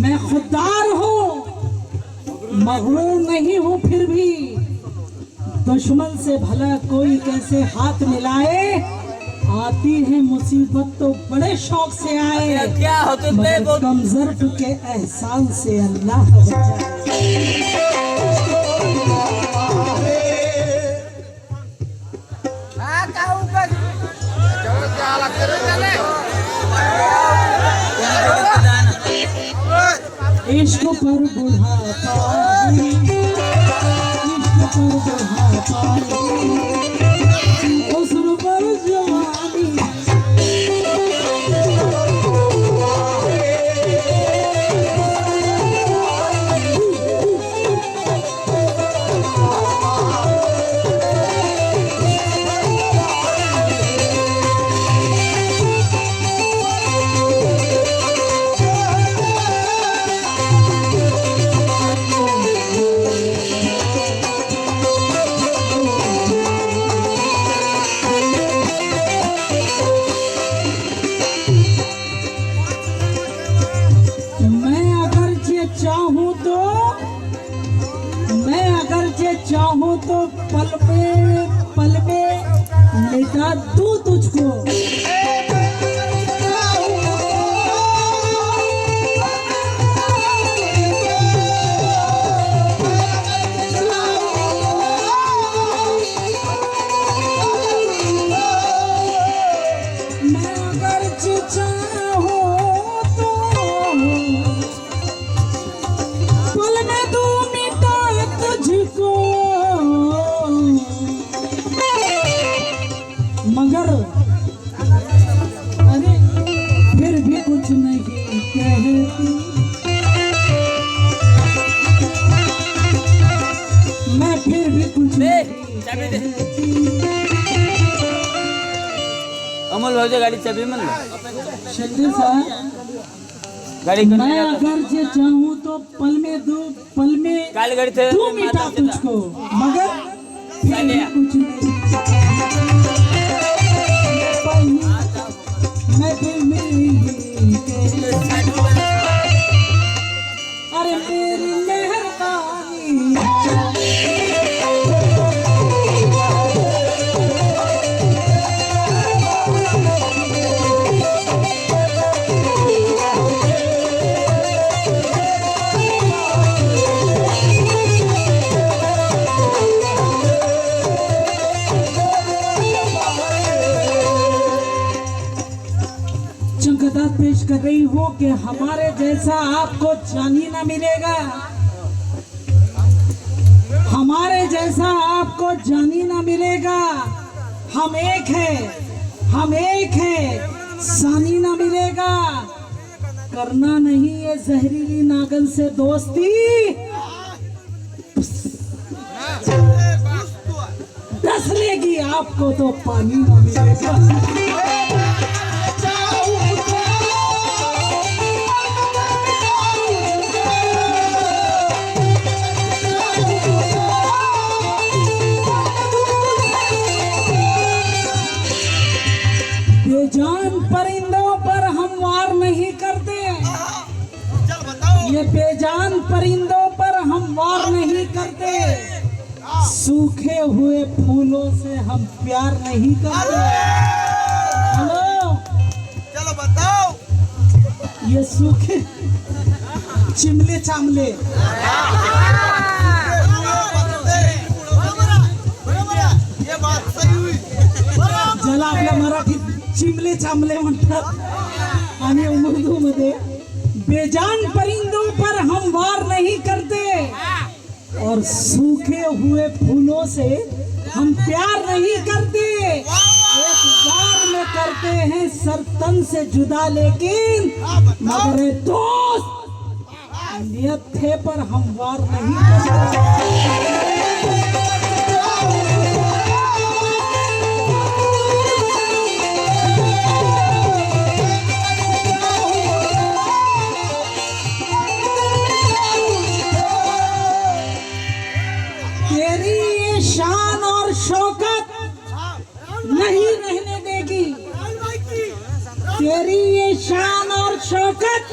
मैं खुददार हूँ, मगरूर नहीं हूँ, फिर भी दुश्मन से भला कोई कैसे हाथ मिलाए। आती है मुसीबत तो बड़े शौक से आए, क्या होते मगर कमजोर के एहसान से अल्लाह बचाए। इश्क पर बुढ़ापा, इश्क पर बुढ़ापा, हुस्न पर जवानी। चाहूं तो पल में मिटा दूं तुझको। मैं अगर चाहूं तो पल में दूं मिटा तुझको, मगर अरे फिर भी कुछ नहीं कहती, मैं फिर भी कुछ नहीं कहती। अमोल भाऊच्या गाडी चाबी म्हणलं शक्ति साहब, गाडी मैं अगर जे चाहूं तो पल में काल गाडी थे तू मिटा तुझको, मगर फिर भी कुछ नहीं, मैं फिर नहीं कहती। अरे मेरी मेहरबानी, चंकदात पेश कर रही हूँ कि हमारे जैसा आपको जानी ना मिलेगा, हमारे जैसा आपको जानी ना मिलेगा। हम एक है, हम एक है, सानी ना मिलेगा। करना नहीं ये जहरीली नागन से दोस्ती, डस लेगी आपको तो पानी ना मिलेगा। बेजान परिंदों पर हम वार नहीं करते, ये बेजान परिंदों पर हम वार नहीं करते, सूखे हुए फूलों से हम प्यार नहीं करते। हेलो, चलो बताओ, ये सूखे चिमले चामले, ये बात सही हुई। ज्याला आपल्या मराठीत चिमले चामले म्हणतात आणि उर्दू मध्ये बेजान परिंदों पर हम वार नहीं करते और सूखे हुए फूलों से हम प्यार नहीं करते। एक बार में करते हैं सर तन से जुदा, लेकिन मगर दोस्त नियत थे पर हम वार नहीं करते। तेरी ये शान और शौकत नहीं रहने देगी, तेरी ये शान और शौकत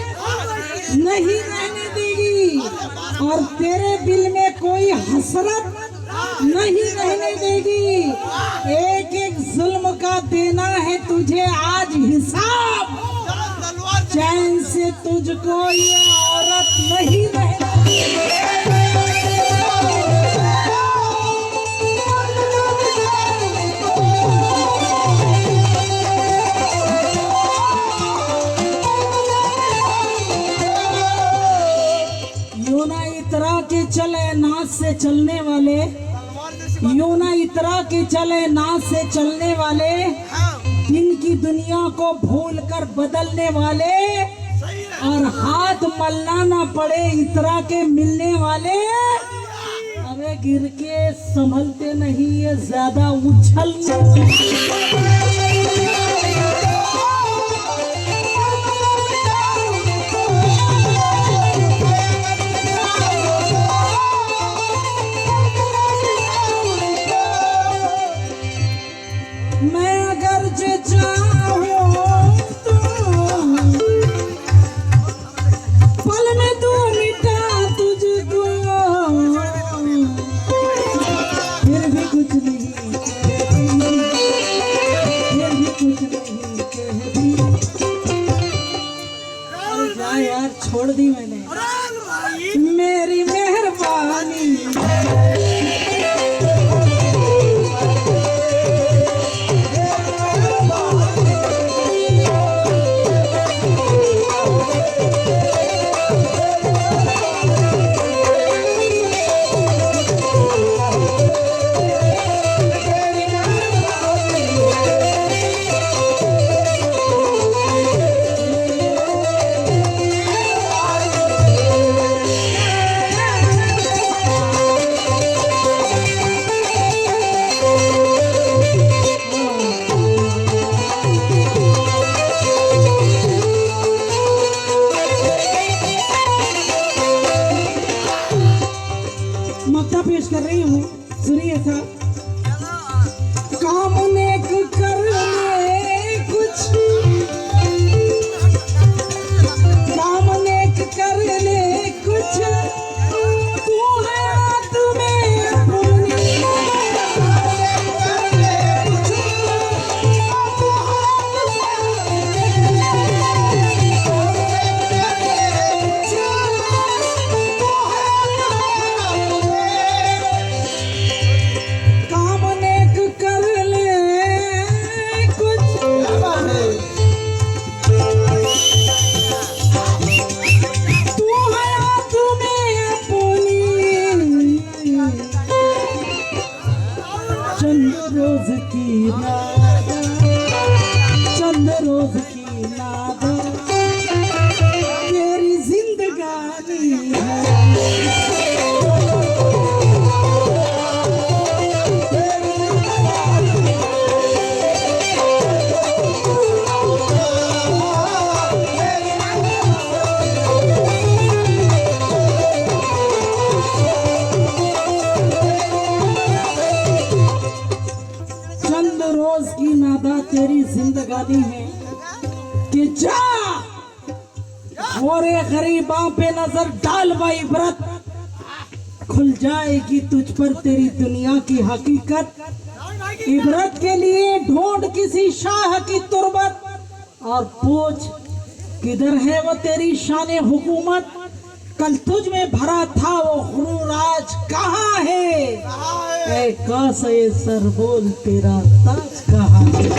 नहीं रहने देगी और तेरे दिल में कोई हसरत नहीं रहने देगी। एक एक जुल्म का देना है तुझे आज हिसाब, चैन से तुझको ये औरत नहीं रहने देगी। यूं ना इतरा के चले नाच से चलने वाले, यूं ना इतरा के चले नाच से चलने वाले, दिन की दुनिया को भूल कर बदलने वाले, और हाथ मलना ना पड़े इतरा के मिलने वाले। अबे गिर के संभलते नहीं ये ज्यादा उछलने वाले। मैं अगर जे चाहूं तो पल में तू मिटा तुझको, फिर भी कुछ नहीं कहती, फिर भी कुछ नहीं कहती। अरे जा यार, छोड़ दी मैंने, मेरी मेहरबानी। मक्ता पेश कर रही हूँ, सुनिए सा। काम नेक करने कुछ, काम नेक करने कुछ, तू है हाथ में अपनी। काम नेक कर ले कुछ, तू है हाथ में अपनी। चंद रोज की नादा, चंद रोज की नादा, तेरी जिंदगानी है। चंद रोज की नादा तेरी जिंदगानी है कि जा और गरीबा पे नजर डाल बा इबरत, खुल जाएगी तुझ पर तेरी दुनिया की हकीकत। इबरत के लिए ढूंढ किसी शाह की तुरबत और पूछ किधर है वो तेरी शान हुकूमत। कल तुझ में भरा था वो गुरूर, आज कहाँ है? ऐ कासे सर बोल तेरा ताज कहाँ है?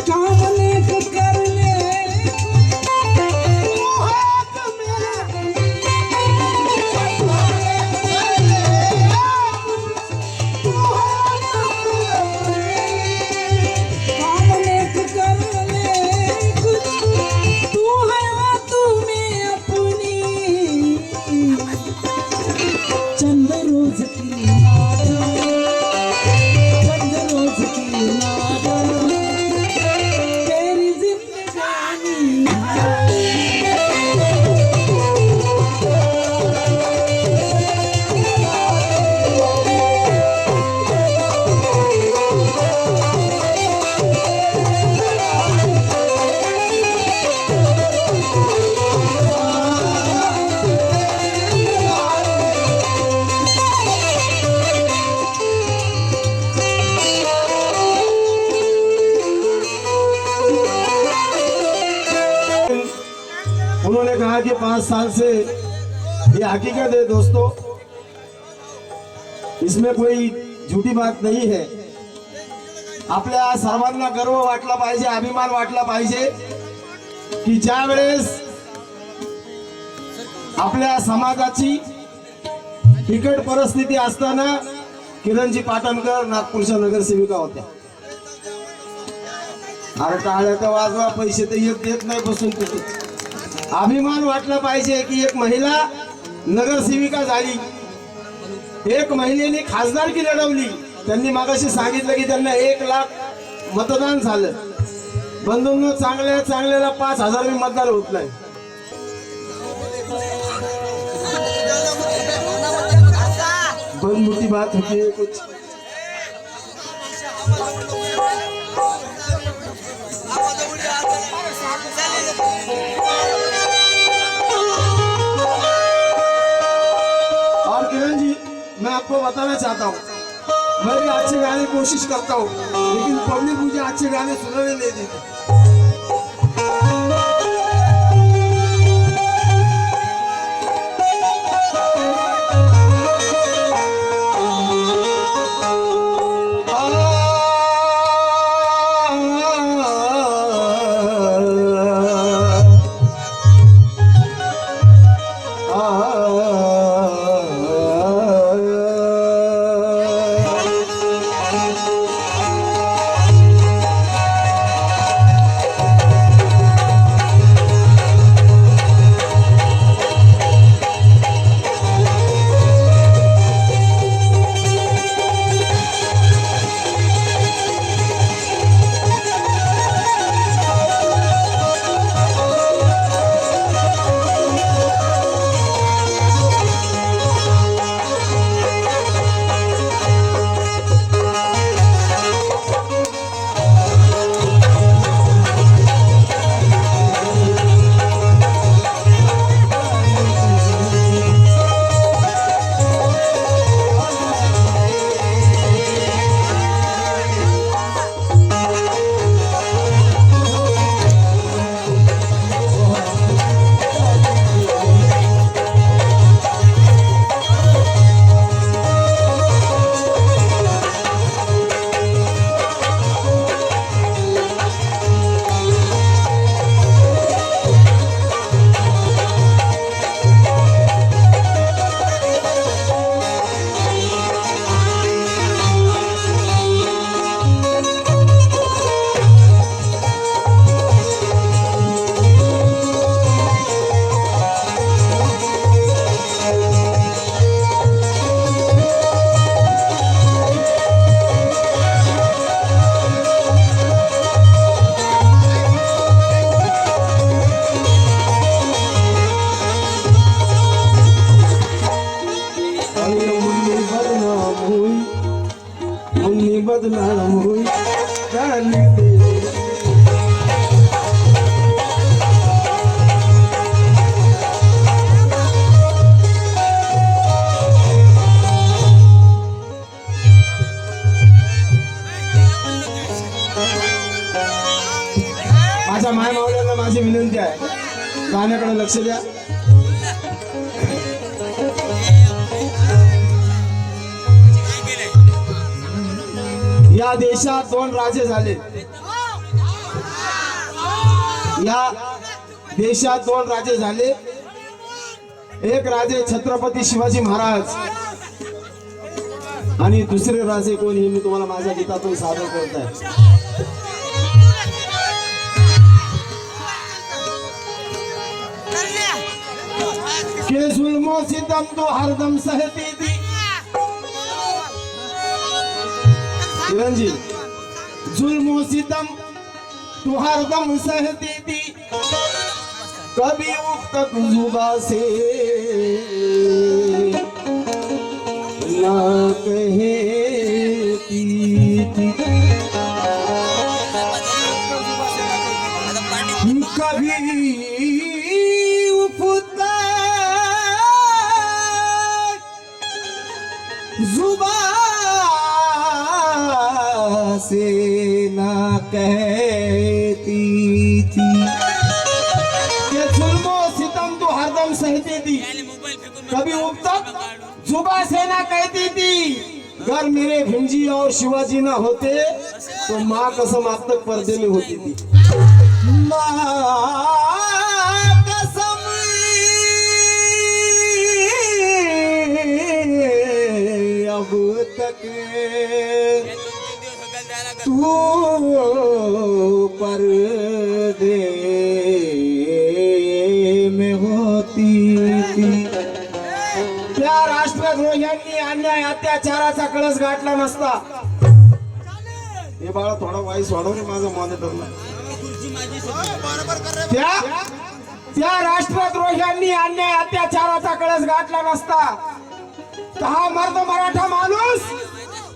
काम नेक कर ले काम नेक कर ले कुछ, तू है तू में अपनी। चंद रोज की नादा, चंद उन्होंने कहा कि 5 साल से ये हकीकत है दोस्तों, इसमें कोई झूठी बात नहीं है. आपल्या सर्वांना गर्व वाटला पाहिजे, अभिमान वाटला पाहिजे की ज्या वेळेस आपल्या समाजाची बिकट परिस्थिती असताना किरणजी पाटणकर नागपूरच्या नगरसेविका होत्या. अरे टाळ्या तर वाजवा, पैसे तर येत देत नाही बसून तिथे. अभिमान वाटला पाहिजे की एक महिला नगरसेविका झाली, एक महिलेने खासदारकी लढवली. त्यांनी मागाशी सांगितलं की त्यांना 1 लाख मतदान झालं. बंधूंनो, चांगल्याला 5,000 बी मतदान होत नाही. बहुत मोटी बात होती है कुछ. और किरण जी, मैं आपको बताना चाहता हूँ, मैं भी अच्छे गाने की कोशिश करता हूँ, लेकिन पब्लिक मुझे अच्छे गाने सुनाने नहीं देती. बदनाम हुई गाली दे. माझ्या माय मावळ्यांना माझी विनंती आहे, गाण्याकडे लक्ष द्या. या देशात 2 राजे झाले. या देशात 2 राजे झाले. एक राजे छत्रपती शिवाजी महाराज आणि दुसरे राजे कोण हे मी तुम्हाला माझ्या गीतातून सादर करत आहे. के जुल्मों सितम तो हरदम सहती थी. किरण जी, जुल्मों सितम तू हरदम सहती थी, कभी उफ तक जुबा से ना कहती थी. कभी उफ जुबा से ना कहती थी. ये जुल्मों से सहती थी, कभी उपतक जुबा सेना कहती थी। अगर मेरे भीमजी और शिवाजी ना होते तो माँ कसम आज तक पर्दे में होती थी। माँ कसम अब तक तू पर्दे में होती थी। त्या राष्ट्रद्रोह्यांनी अन्याय अत्याचाराचा कळस गाठला नसता, हे बाळा थोडा वाईस वाढव रे माझं मॉनिटरला। त्या राष्ट्रद्रोह्यांनी अन्याय अत्याचाराचा कळस गाठला नसता, तर हा मर्द मराठा माणूस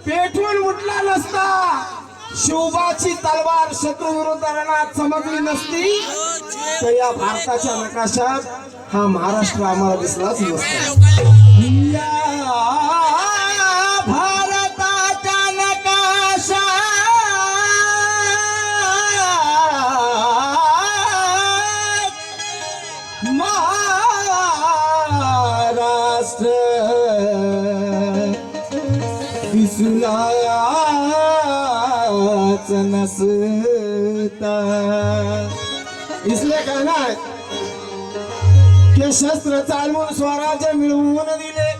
पेटून उठला नसता, शिवबाची तलवार शत्रू विरुद्ध रणात चमकली नसती, तर या भारताच्या नकाशात हा महाराष्ट्र आम्हाला दिसलाच नसता। या भारताच्या नकाशात महाराष्ट्र दिसलाच नसता। इसलिए कहना है कि शस्त्र चालवून स्वराज्य मिळवून दिले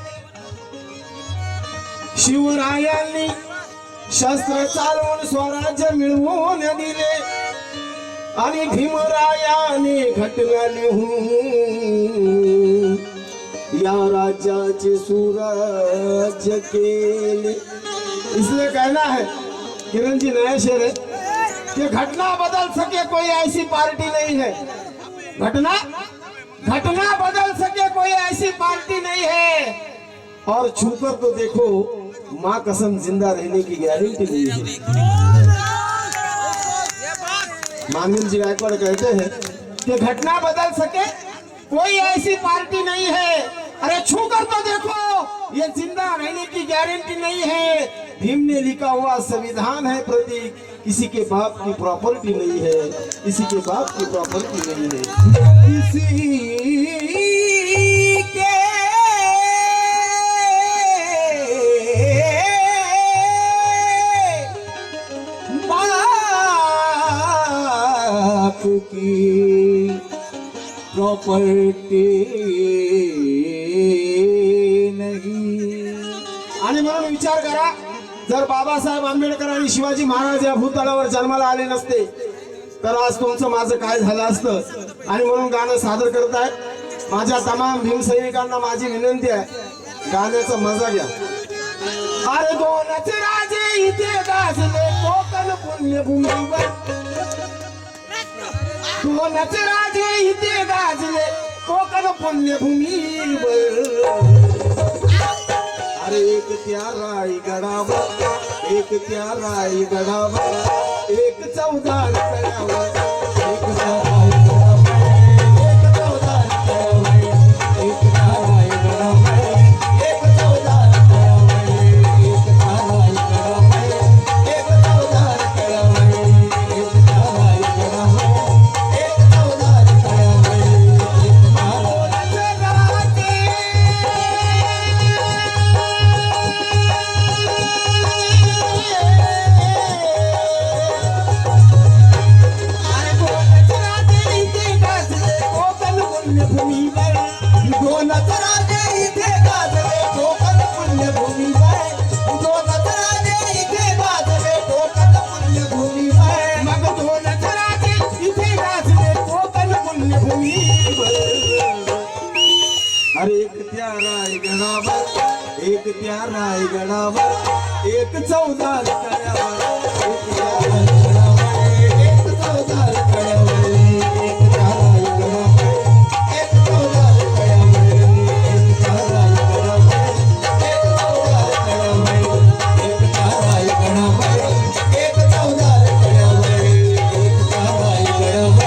शिवरायांनी, शस्त्र चालवून स्वराज्य मिळवून दिले, आणि भीमरायाने घटना लिहून या राज्याचे सुराज्य केले। इसलिए कहना है किरण जी नया शेर है कि घटना बदल सके कोई ऐसी पार्टी नहीं है, घटना बदल सके कोई ऐसी पार्टी नहीं है, और छूकर तो देखो माँ कसम जिंदा रहने की गारंटी नहीं है। मानवीन जी गायकवाड़ कहते हैं कि घटना बदल सके कोई ऐसी पार्टी नहीं है, अरे छूकर तो देखो ये जिंदा रहने की गारंटी नहीं है। भीम ने लिखा हुआ संविधान है प्रतीक, किसी के बाप की प्रॉपर्टी नहीं है, किसी के बाप की प्रॉपर्टी नहीं है, किसी के बाप की प्रॉपर्टी नहीं। आणि म्हणून विचार करा, जर बाबासाहेब आंबेडकर आणि शिवाजी महाराज या भूतलावर जन्माला आले नसते तर आज तुमचं माझं काय झालं असतं। आणि म्हणून गाणं सादर करताय, माझ्या तमाम भीम सैनिकांना माझी विनंती आहे, गाण्याचा मजा घ्या। अरे दोनच राजे इथे गाजले कोकण पुण्यभूमीवर, दोनच राजे इथे गाजले कोकण पुण्यभूमीवर, अरे एक त्या रायगडावर, एक त्या रायगडावर, एक चौदार तळ्यावर, एक त्या रायगडावर, एक चौदार तळ्यावर, एक त्या रायगडावर, एक चौदार तळ्यावर, एक त्या रायगडावर, एक चौदार तळ्यावर, एक त्या रायगडावर, एक चौदार तळ्यावर, एक दोनच राजे इथे गाजले कोकण पुण्यभूमीवर, दोनच राजे इथे गाजले कोकण पुण्यभूमीवर, मग दोनच राजे इथे गाजले कोकण पुण्यभूमीवर, अरे एक त्या रायगडावर, एक त्या रायगडावर, एक चौदार तळ्यावर, एक त्या रायगडावर, एक चौदार तळ्यावर, एक त्या रायगडावर, एक चौदार तळ्यावर, एक त्या रायगडावर, एक चौदार तळ्यावर, एक त्या रायगडावर, एक चौदार तळ्यावर, एक त्या रायगडावर,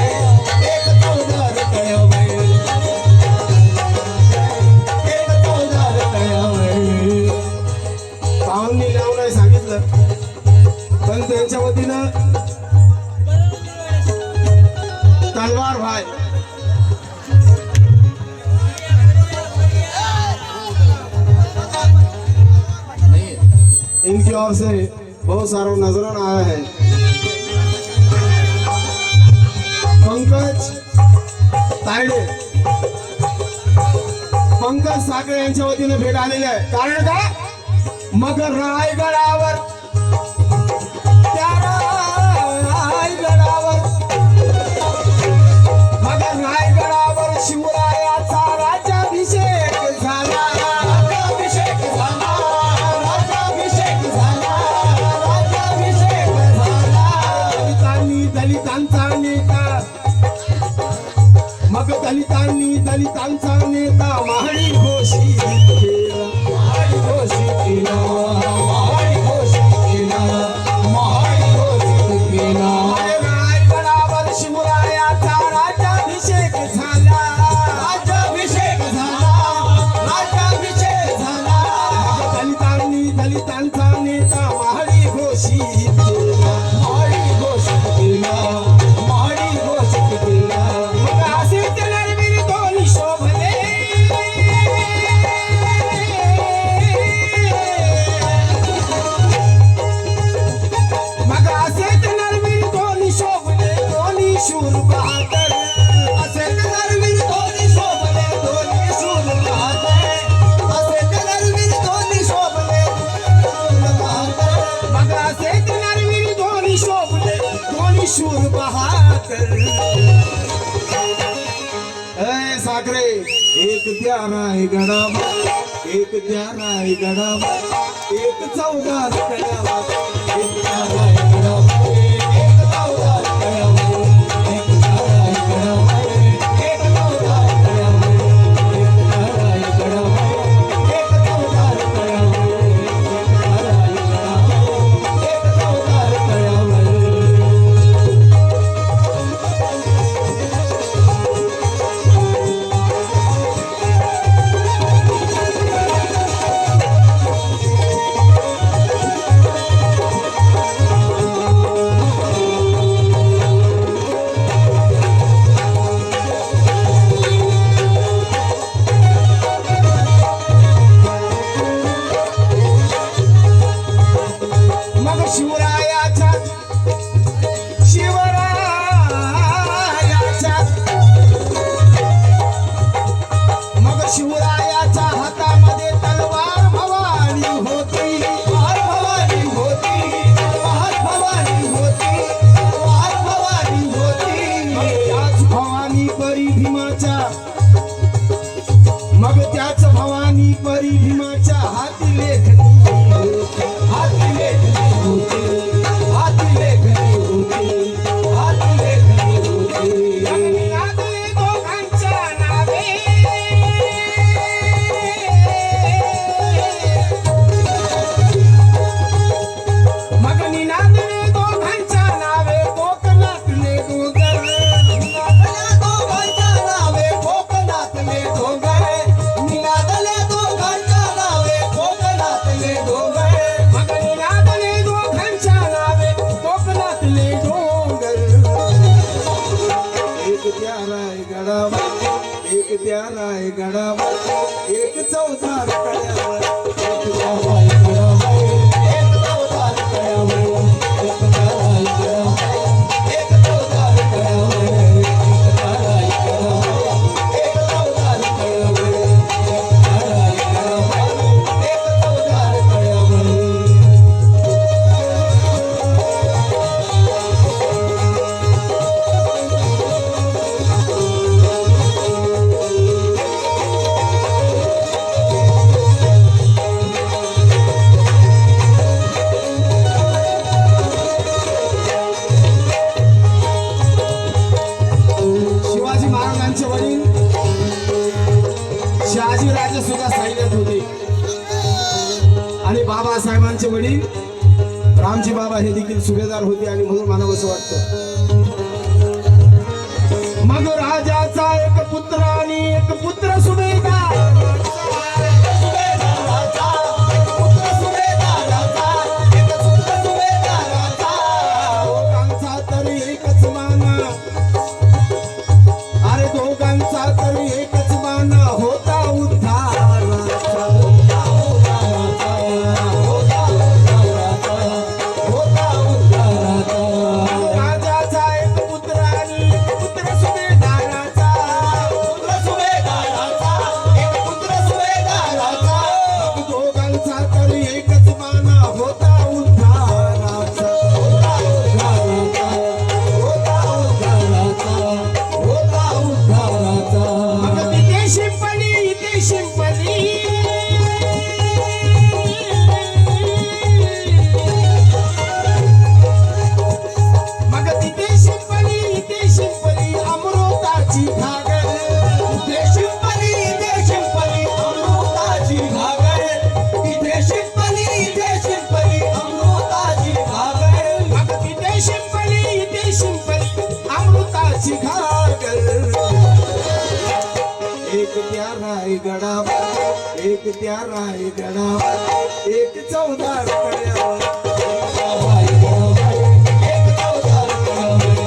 एक चौदार तळ्यावर, एक चौदार तळ्यावर। पाहुणे नाव नाही सांगितलं पण त्यांच्या वतीनं ओर से बहुत सारा नजराना आया है। पंकज तायडे, पंकज साखरे यांच्या वतीने भेट आलेली आहे। कारण का मग रायगडावर त्या रायगडावर मग रायगडावर शिवरायाचा राज्याभिषेक झाला, राज्याभिषेक झाला, राज्याभिषेक झाला, राज्याभिषेक झाला। दलितांचा नेता, मग दलितांचा नेता महाडी घोषित केला, महाडी घोषित केला, महाडी घोषित केला, महाडी घोषित केला। रायगडावर शिवरायाचा राज्याभिषेक झाला, राज्याभिषेक झाला, राज्याभिषेक झाला। दलितांचा नेता महाडी घोषित केला, महाडी घोषित केला, महाडी घोषित केला। मग असे नरवीर दोन शोभले, मग असे नरवीर दोन शोभले, दोन्ही शूर बहादर। असे नरवीर दोन शोभले, दोन्ही शूर बहादर। असे नरवीर दोन शोभले, दोन्ही शूर बहादर। मग असे नरवीर दोन शोभले, दोन्ही शूर बहादर। ए साखरे, एक त्या रायगडावर, एक त्या रायगडावर, एक चौदार कड्यावर, एक त्या रायगडावर, एक चौदार कड्यावर, एक त्या रायगडावर, एक चौदार कड्यावर, एक त्या रायगडावर, एक चौदार कड्यावर, एक त्या रायगडावर, एक चौदार कड्यावर। मग शिवरायाच्या मग शिवरायाच्या हातामध्ये तलवार भवानी होती, तलवार भवानी होती, तलवार भवानी होती, तलवार भवानी होती। मग त्याच भवानी परी भीमाच्या, मग त्याच भवानी परी भीमाच्या हाती लेखनी होती, हाती लेखनी होती, हाती लेखनी होती, हाती लेखनी होती। निनादले दोघांच्या नावे, मग निनादले दोघांच्या नावे, कोकणातले डोंगर। निनादले दोघांच्या नावे, कोकणातले डोंगर। निनादले दोघांच्या नावे, कोकणातले डोंगर। मग निनादले दोघांच्या नावे, कोकणातले डोंगर। एक त्या रायगडावर, एक त्या रायगडावर, एक चौदार कड्यावर, एक त्या रायगडावर, एक चौदार कड्यावर, एक त्या रायगडावर, एक चौदार कड्यावर, एक त्या रायगडावर, एक चौदार कड्यावर, एक त्या रायगडावर, एक चौदार कड्यावर। शिवाजी महाराजांचे वडील शहाजी राजे सुद्धा सैन्यात होते आणि बाबासाहेबांचे वडील रामजी बाबा हे देखील सुभेदार होते आणि म्हणून मला असं वाटतं। मग राजाचा एक पुत्र आणि एक पुत्र सुभेदार, सुभेदाराचा एक पुत्र सुभेदाराचा, एक पुत्र सुभेदाराचा। दोघांचा तरी एकच माना, अरे दोघांचा तरी एकच माना होता उद्धाराचा, होता उद्धाराचा, होता उद्धाराचा। एक त्या रायगडावर एक त्या रायगडावर एक चौदार कड्यावर एक त्या रायगडावर एक चौदार कड्यावर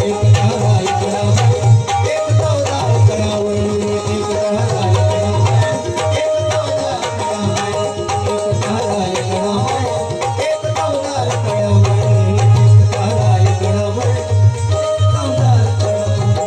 एक त्या रायगडावर एक चौदार कड्यावर एक त्या रायगडावर एक चौदार कड्यावर एक त्या रायगडावर एक चौदार कड्यावर एक त्या रायगडावर चौदार कड्यावर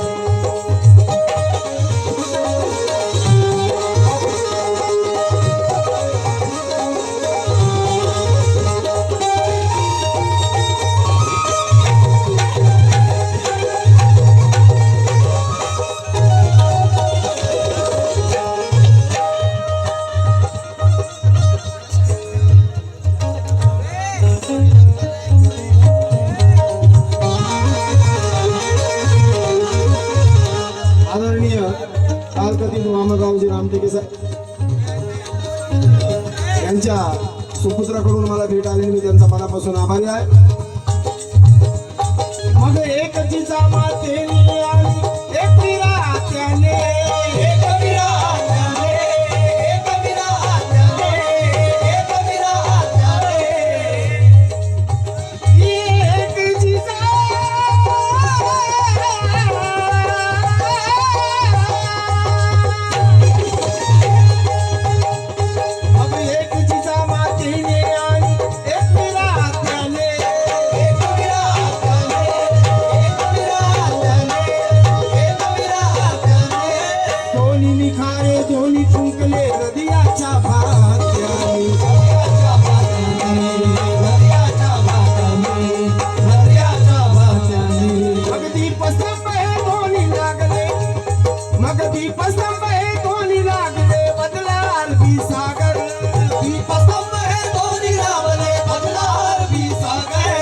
आदरणीय कालकथित वामनरावजी रामटेके साहेब यांच्या सुपुत्राकडून मला भेट आली मी त्यांचा मनापासून आभारी आहे. मग एक जिजा मातेने आणि एक विरात्याने एक विरात्याने एक विरात्याने एक विरात्याने एक जिजा अब एक जिजा मातेने आणि एक विरात्याने एक विरात्याने एक विरात्याने एक विरात्याने दोन्ही निखारे दोन्ही फुंकले हृदयाच्या भात्याने हृदयाच्या भात्याने हृदयाच्या भात्याने हृदयाच्या भात्याने मग दीपस्तंभ हे दोन्ही लागले मग दीपस्तंभ हे दोन्ही लागले बदला अरबी सागर दीपस्तंभ हे दोन्ही लाभले बदला अरबी सागर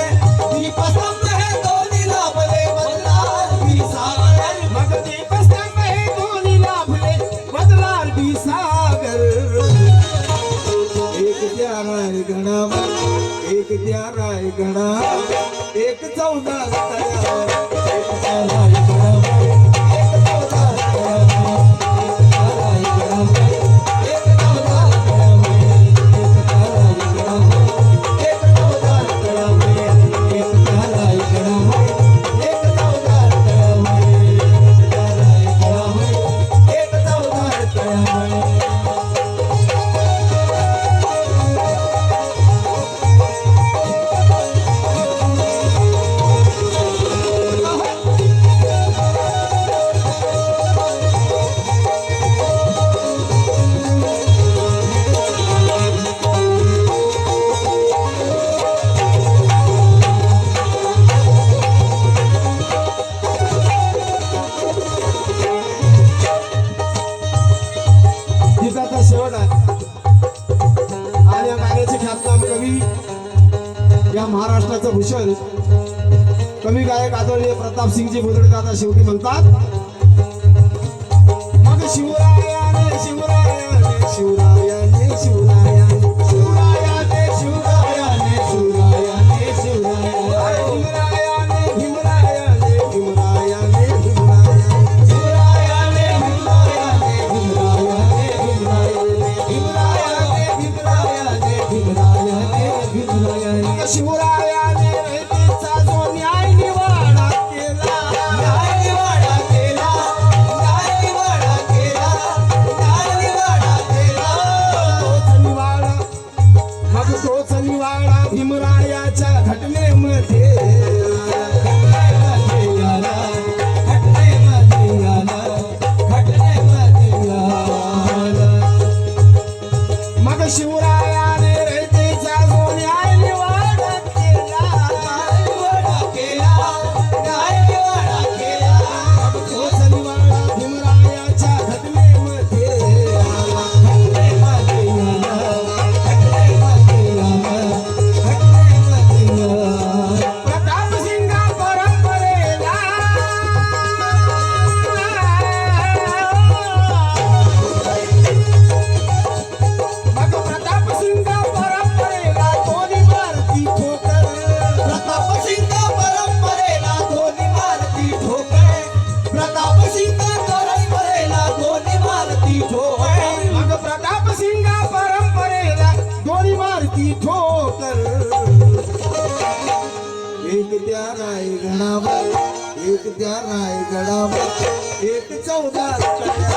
दीपस्तंभ हे दोन्ही लाभले बदला अरबी सागर मग दीपस्तंभ हे दोन्ही लाभले बदला अरबी सागर एक त्या रायगडावर एक त्या रायगडावर एक चौदार कड्यावर एक त्या रायगडावर एक चौदार कड्यावर एक त्या रायगडावर एक चौदार कड्यावर एक त्या रायगडावर एक चौदार कड्यावर एक त्या रायगडावर एक चौदार कड्यावर एक त्या रायगडावर एक चौदार कड्यावर गीताचा शेवट आहे आणि या गाण्याचे ख्यातनाम कवी या महाराष्ट्राचं भूषण कवी गायक आदरणीय प्रतापसिंगजी बोदडे दादा शेवटी म्हणतात मग शिवरायाने शिवरायाने शिवरायाने शिवरायाने शिवरायाने शिवरायाने शिवरायाने शिवरायाने भीमरायाने भीमरायाने भीमरायाने भीमरायाने भीमरायाने भीमरायाने भीमरायाने भीमरायाने भीमरायाने भीमरायाने शिवरायाने रयतेचा जो न्याय निवाडा केला न्याय निवाडा केला मानावर एक त्या रायगडावर एक 14 कड्या